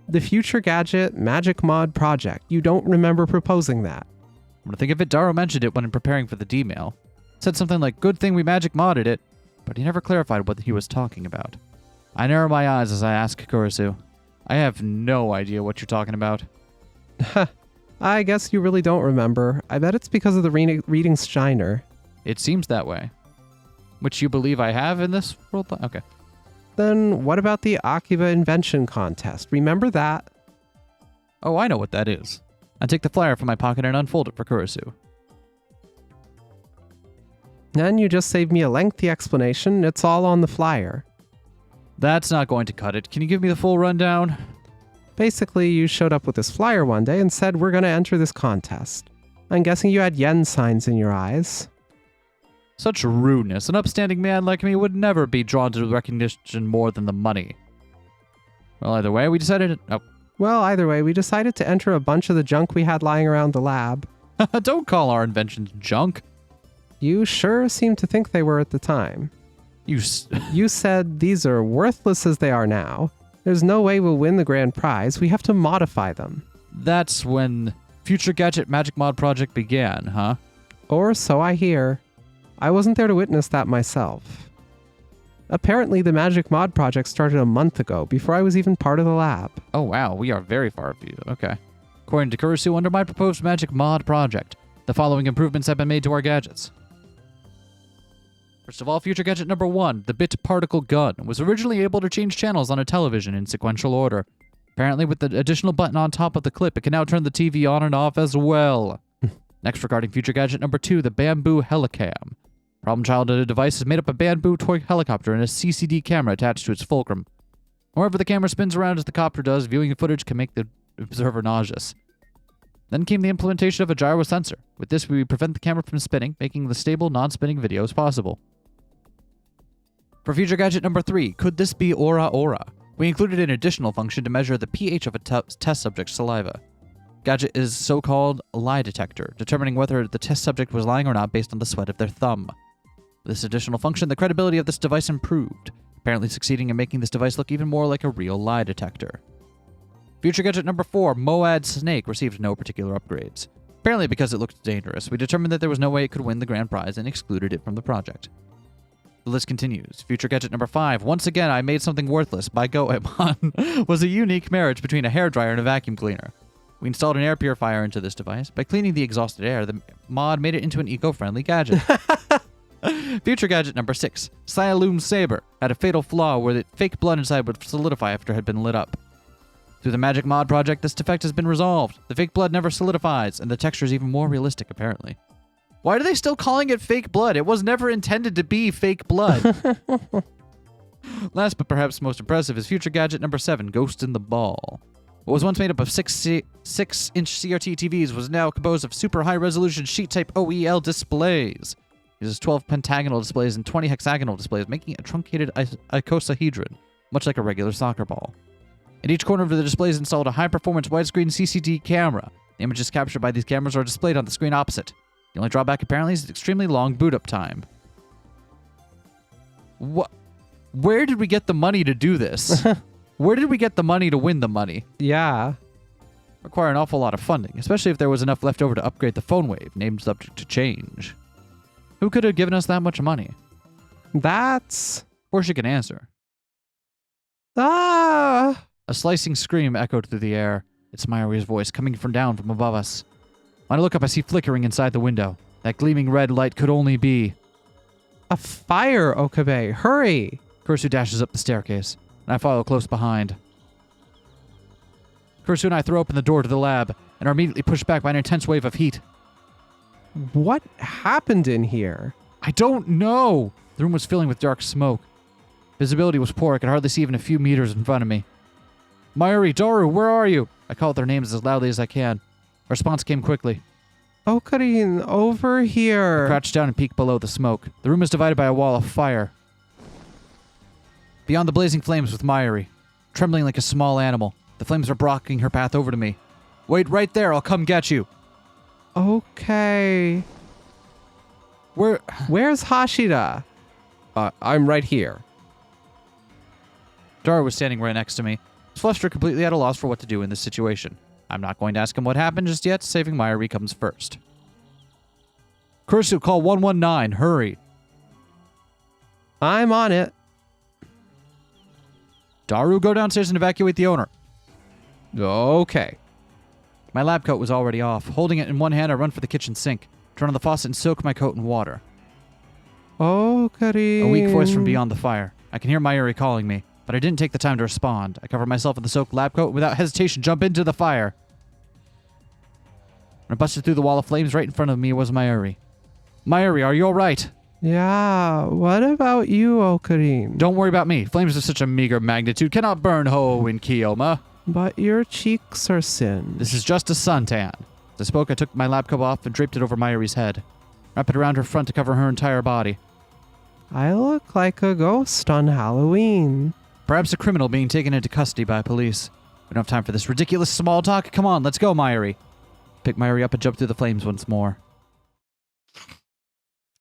Speaker 2: The Future Gadget Magic Mod project. You don't remember proposing that.
Speaker 1: I'm gonna think of it. Daro mentioned it when preparing for the D-mail. Said something like, good thing we magic modded it, but he never clarified what he was talking about. I narrow my eyes as I ask Kurusu. I have no idea what you're talking about.
Speaker 2: I guess you really don't remember. I bet it's because of the reading Steiner.
Speaker 1: It seems that way. Which you believe I have in this world? Okay.
Speaker 2: Then what about the Akiba Invention Contest? Remember that?
Speaker 1: Oh, I know what that is. I take the flyer from my pocket and unfold it for Kurusu.
Speaker 2: And you just saved me a lengthy explanation. It's all on the flyer.
Speaker 1: That's not going to cut it. Can you give me the full rundown?
Speaker 2: Basically, you showed up with this flyer one day and said, we're going to enter this contest. I'm guessing you had yen signs in your eyes.
Speaker 1: Such rudeness. An upstanding man like me would never be drawn to recognition more than the money. Well, either way, we decided...
Speaker 2: Well, either way, we decided to enter a bunch of the junk we had lying around the lab.
Speaker 1: Don't call our inventions junk.
Speaker 2: You sure seemed to think they were at the time. You said these are worthless as they are now. There's no way we'll win the grand prize. We have to modify them.
Speaker 1: That's when Future Gadget Magic Mod Project began, huh?
Speaker 2: Or so I hear. I wasn't there to witness that myself. Apparently, the Magic Mod Project started a month ago, before I was even part of the lab.
Speaker 1: Oh wow, we are very far afield. Okay. According to Kurusu, under my proposed Magic Mod Project, the following improvements have been made to our gadgets. First of all, Future Gadget number 1, the Bit Particle Gun, was originally able to change channels on a television in sequential order. Apparently, with the additional button on top of the clip, it can now turn the TV on and off as well. Next, regarding Future Gadget number 2, the Bamboo Helicam. Problem child device is made up of a bamboo toy helicopter and a CCD camera attached to its fulcrum. However, the camera spins around as the copter does, viewing the footage can make the observer nauseous. Then came the implementation of a gyro sensor. With this, we prevent the camera from spinning, making the stable, non-spinning videos possible. For Future Gadget number 3, could this be Aura Aura? We included an additional function to measure the pH of a test subject's saliva. Gadget is so-called lie detector, determining whether the test subject was lying or not based on the sweat of their thumb. With this additional function, the credibility of this device improved, apparently succeeding in making this device look even more like a real lie detector. Future Gadget number 4, Moad Snake, received no particular upgrades. Apparently because it looked dangerous, we determined that there was no way it could win the grand prize and excluded it from the project. The list continues. Future Gadget number 5. Once again, I made something worthless by Goemon. Was a unique marriage between a hairdryer and a vacuum cleaner. We installed an air purifier into this device. By cleaning the exhausted air, the mod made it into an eco-friendly gadget. Future Gadget number 6. Sialoom Saber had a fatal flaw where the fake blood inside would solidify after it had been lit up. Through the Magic Mod project, this defect has been resolved. The fake blood never solidifies, and the texture is even more realistic, apparently. Why are they still calling it fake blood? It was never intended to be fake blood. Last but perhaps most impressive is Future Gadget number 7, Ghost in the Ball. What was once made up of 6-inch CRT TVs was now composed of super high-resolution sheet-type OEL displays. It uses 12 pentagonal displays and 20 hexagonal displays, making a truncated icosahedron, much like a regular soccer ball. In each corner of the display is installed a high-performance widescreen CCD camera. The images captured by these cameras are displayed on the screen opposite. The only drawback, apparently, is the extremely long boot-up time. Where did we get the money to do this? Where did we get the money to win the money?
Speaker 2: Yeah.
Speaker 1: Require an awful lot of funding, especially if there was enough left over to upgrade the phone wave, named subject to change. Who could have given us that much money?
Speaker 2: That's...
Speaker 1: Or she can answer.
Speaker 2: Ah!
Speaker 1: A slicing scream echoed through the air. It's Mayuri's voice coming from above us. When I look up, I see flickering inside the window. That gleaming red light could only be...
Speaker 2: A fire, Okabe. Hurry.
Speaker 1: Kurisu dashes up the staircase, and I follow close behind. Kurisu and I throw open the door to the lab, and are immediately pushed back by an intense wave of heat.
Speaker 2: What happened in here?
Speaker 1: I don't know! The room was filling with dark smoke. Visibility was poor. I could hardly see even a few meters in front of me. Mayuri, Daru, where are you? I called their names as loudly as I can. A response came quickly.
Speaker 2: Okarin, over here.
Speaker 1: I crouched down and peeked below the smoke. The room is divided by a wall of fire. Beyond the blazing flames was Mayuri, trembling like a small animal. The flames are blocking her path over to me. Wait right there, I'll come get you.
Speaker 2: Okay. Where's Hashira? I'm right here.
Speaker 1: Daru was standing right next to me. I was flustered, completely at a loss for what to do in this situation. I'm not going to ask him what happened just yet. Saving Mayuri comes first. Kurisu, call 119. Hurry.
Speaker 2: I'm on it.
Speaker 1: Daru, go downstairs and evacuate the owner.
Speaker 2: Okay.
Speaker 1: My lab coat was already off. Holding it in one hand, I run for the kitchen sink, turn on the faucet, and soak my coat in water.
Speaker 2: Okarin.
Speaker 1: A weak voice from beyond the fire. I can hear Mayuri calling me, but I didn't take the time to respond. I covered myself in the soaked lab coat and without hesitation jump into the fire. When I busted through the wall of flames, right in front of me was Mayuri. Mayuri, are you alright?
Speaker 2: Yeah, what about you, Okarin?
Speaker 1: Don't worry about me. Flames of such a meager magnitude cannot burn Ho in Kiyoma.
Speaker 2: But your cheeks are singed.
Speaker 1: This is just a suntan. As I spoke, I took my lab coat off and draped it over Mayuri's head. Wrapped it around her front to cover her entire body.
Speaker 2: I look like a ghost on Halloween.
Speaker 1: Perhaps a criminal being taken into custody by police. We don't have time for this ridiculous small talk. Come on, let's go, Mayuri. Pick Mayuri up and jump through the flames once more.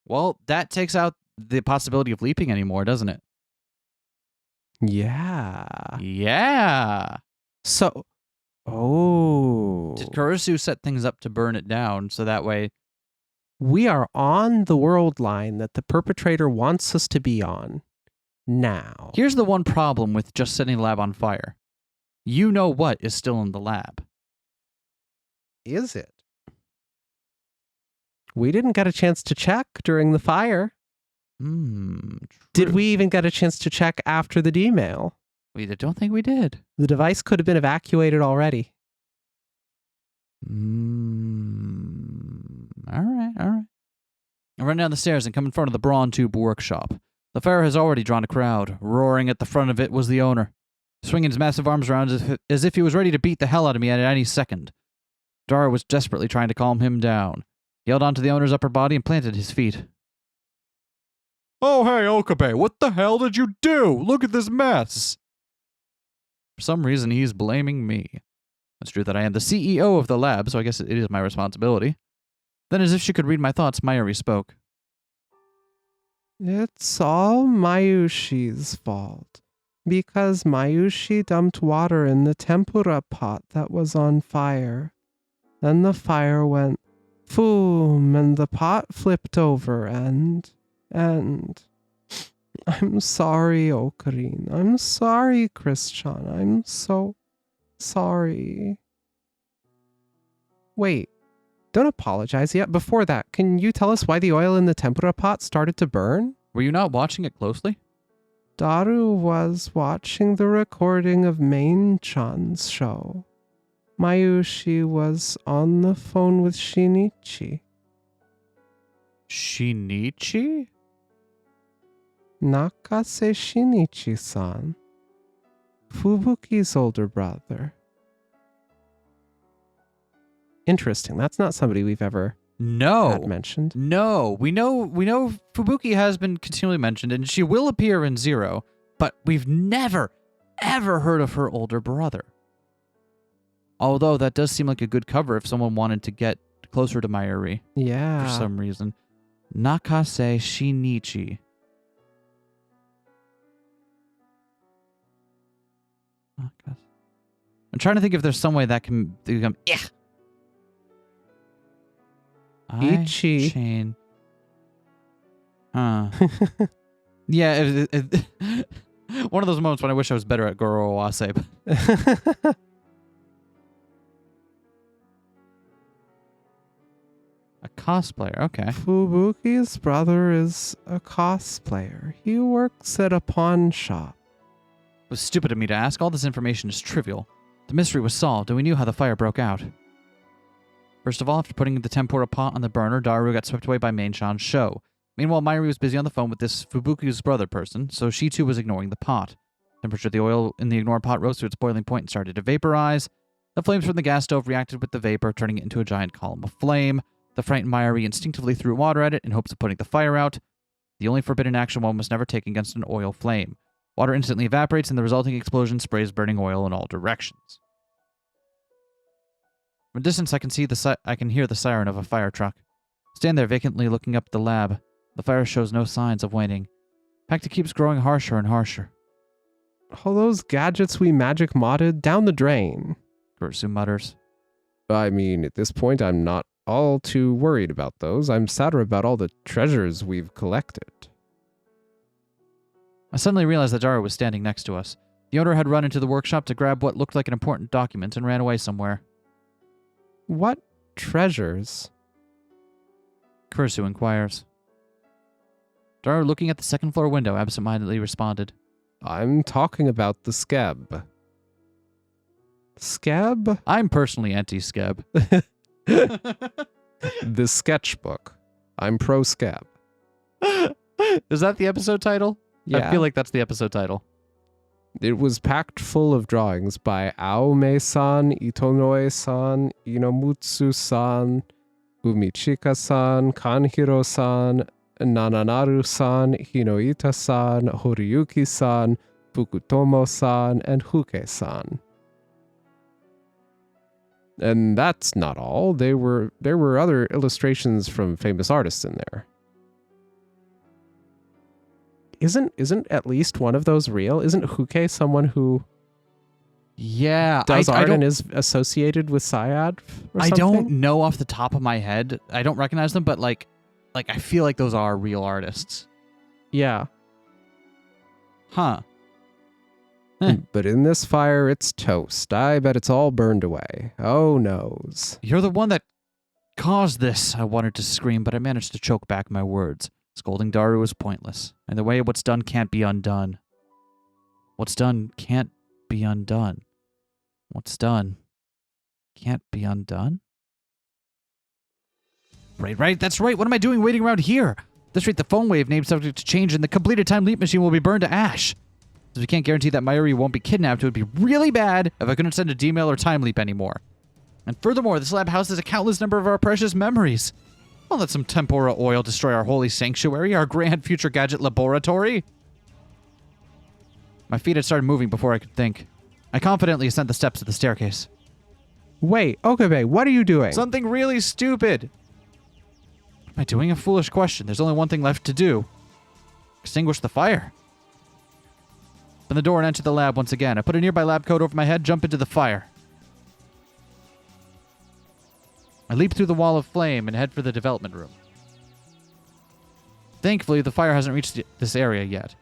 Speaker 1: Well, that takes out the possibility of leaping anymore, doesn't it?
Speaker 2: Yeah.
Speaker 1: Yeah.
Speaker 2: So,
Speaker 1: Did Kurisu set things up to burn it down so that way...
Speaker 2: We are on the world line that the perpetrator wants us to be on. Now.
Speaker 1: Here's the one problem with just setting the lab on fire. You know what is still in the lab.
Speaker 2: Is it? We didn't get a chance to check during the fire. Did we even get a chance to check after the D-mail?
Speaker 1: We don't think we did.
Speaker 2: The device could have been evacuated already.
Speaker 1: All right. I run down the stairs and come in front of the Brawn Tube workshop. The fire has already drawn a crowd. Roaring at the front of it was the owner, swinging his massive arms around as if he was ready to beat the hell out of me at any second. Daru was desperately trying to calm him down. He held onto the owner's upper body and planted his feet. Oh, hey, Okabe, what the hell did you do? Look at this mess. For some reason, he's blaming me. It's true that I am the CEO of the lab, so I guess it is my responsibility. Then, as if she could read my thoughts, Mayuri spoke.
Speaker 2: It's all Mayushi's fault. Because Mayushi dumped water in the tempura pot that was on fire. Then the fire went boom, and the pot flipped over, and... I'm sorry, Okarin. I'm sorry, Christian. I'm so sorry. Wait, don't apologize yet. Before that, can you tell us why the oil in the tempura pot started to burn?
Speaker 1: Were you not watching it closely?
Speaker 2: Daru was watching the recording of Main-chan's show. Mayushi was on the phone with Shinichi.
Speaker 1: Shinichi?
Speaker 2: Nakase Shinichi-san. Fubuki's older brother. Interesting. That's not somebody we've ever had mentioned.
Speaker 1: No. We know Fubuki has been continually mentioned, and she will appear in Zero, but we've never, ever heard of her older brother. Although that does seem like a good cover if someone wanted to get closer to Mayuri.
Speaker 2: Yeah.
Speaker 1: For some reason. Nakase Shinichi. I'm trying to think if there's some way that can become
Speaker 2: Ichi.
Speaker 1: Chain. Huh. Yeah. One of those moments when I wish I was better at Goro Owase. A cosplayer. Okay.
Speaker 2: Fubuki's brother is a cosplayer. He works at a pawn shop.
Speaker 1: It was stupid of me to ask. All this information is trivial. The mystery was solved, and we knew how the fire broke out. First of all, after putting the tempura pot on the burner, Daru got swept away by Main-chan's show. Meanwhile, Mayuri was busy on the phone with this Fubuki's brother person, so she too was ignoring the pot. Temperature of the oil in the ignored pot rose to its boiling point and started to vaporize. The flames from the gas stove reacted with the vapor, turning it into a giant column of flame. The frightened Mayuri instinctively threw water at it in hopes of putting the fire out. The only forbidden action one was never taken against an oil flame. Water instantly evaporates, and the resulting explosion sprays burning oil in all directions. From a distance, I can hear the siren of a fire truck. Stand there vacantly looking up at the lab. The fire shows no signs of waning. In fact, it keeps growing harsher and harsher.
Speaker 2: All those gadgets we magic modded, down the drain.
Speaker 1: Kursu mutters.
Speaker 2: I mean, at this point, I'm not all too worried about those. I'm sadder about all the treasures we've collected.
Speaker 1: I suddenly realized that Daru was standing next to us. The owner had run into the workshop to grab what looked like an important document and ran away somewhere.
Speaker 2: What treasures?
Speaker 1: Kursu inquires. Daru, looking at the second-floor window, absentmindedly responded.
Speaker 2: I'm talking about the Skeb. Skeb?
Speaker 1: I'm personally anti-Skeb.
Speaker 2: The sketchbook. I'm pro Skeb.
Speaker 1: Is that the episode title?
Speaker 2: Yeah.
Speaker 1: I feel like that's the episode title.
Speaker 2: It was packed full of drawings by Aome-san, Itonoe-san, Inomutsu-san, Umichika-san, Kanhiro-san, Nananaru-san, Hinoita-san, Horiyuki-san, Fukutomo-san, and Huke-san. And that's not all. There were other illustrations from famous artists in there. Isn't at least one of those real? Isn't Huke someone who does art and is associated with Syad or something?
Speaker 1: I don't know off the top of my head. I don't recognize them, but like I feel like those are real artists.
Speaker 2: Yeah.
Speaker 1: Huh.
Speaker 2: But in this fire, it's toast. I bet it's all burned away. Oh, noes.
Speaker 1: You're the one that caused this, I wanted to scream, but I managed to choke back my words. Scolding Daru was pointless. Either way, what's done can't be undone. What's done can't be undone. What's done can't be undone? Right, that's right. What am I doing waiting around here? At this rate, the phone wave name subject to change and the completed time leap machine will be burned to ash. Since we can't guarantee that Mayuri won't be kidnapped, it would be really bad if I couldn't send a D-mail or time leap anymore. And furthermore, this lab houses a countless number of our precious memories. Don't let some tempura oil destroy our holy sanctuary, our grand future gadget laboratory. My feet had started moving before I could think. I confidently ascended the steps of the staircase.
Speaker 2: Wait, Okabe, what are you doing?
Speaker 1: Something really stupid. What am I doing? A foolish question. There's only one thing left to do. Extinguish the fire. Open the door and enter the lab once again. I put a nearby lab coat over my head, jump into the fire. I leap through the wall of flame and head for the development room. Thankfully, the fire hasn't reached this area yet.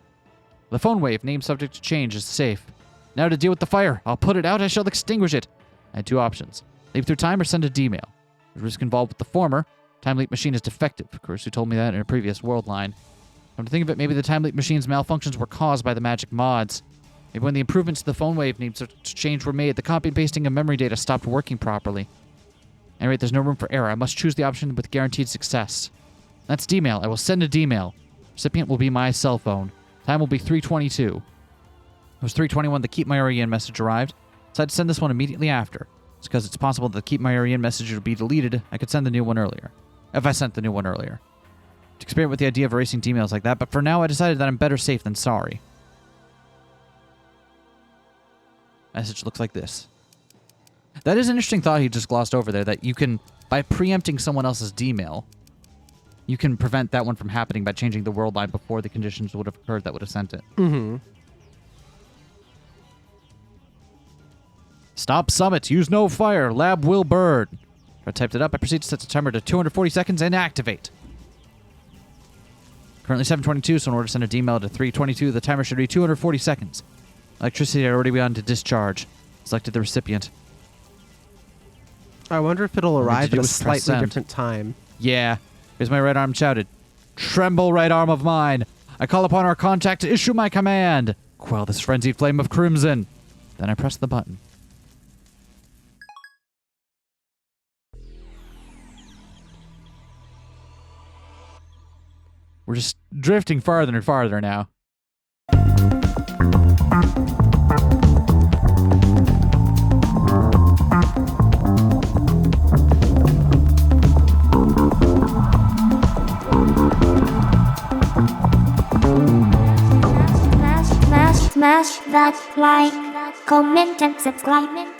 Speaker 1: The phone wave, named subject to change, is safe. Now to deal with the fire. I'll put it out, I shall extinguish it. I had two options. Leap through time or send a D-mail. There's risk involved with the former. Time leap machine is defective. Of course, who told me that in a previous world line. Come to think of it, maybe the time leap machine's malfunctions were caused by the magic mods. Maybe when the improvements to the phone wave needs to change were made, the copy and pasting of memory data stopped working properly. Anyway, there's no room for error. I must choose the option with guaranteed success. That's D-mail. I will send a D-mail. Recipient will be my cell phone. Time will be 3:22. It was 3:21 the Keep Mayuri in message arrived, so I'd send this one immediately after. It's because it's possible that the Keep Mayuri in message would be deleted. I could send the new one earlier. If I sent the new one earlier. To experiment with the idea of erasing D-mails like that, but for now I decided that I'm better safe than sorry. Message looks like this. That is an interesting thought he just glossed over there, that you can, by preempting someone else's D-mail, you can prevent that one from happening by changing the world line before the conditions would have occurred that would have sent it.
Speaker 2: Mm-hmm.
Speaker 1: Stop summit. Use no fire. Lab will burn. I typed it up. I proceed to set the timer to 240 seconds and activate. Currently 7:22, so in order to send a D-mail to 3:22, the timer should be 240 seconds. Electricity had already begun to discharge. Selected the recipient.
Speaker 2: I wonder if it'll arrive at a
Speaker 1: press
Speaker 2: slightly
Speaker 1: send.
Speaker 2: different time.
Speaker 1: Yeah. Here's my right arm shouted. Tremble, right arm of mine. I call upon our contact to issue my command. Quell this frenzied flame of crimson. Then I press the button. We're just drifting farther and farther now.
Speaker 4: Smash that like, comment and subscribe.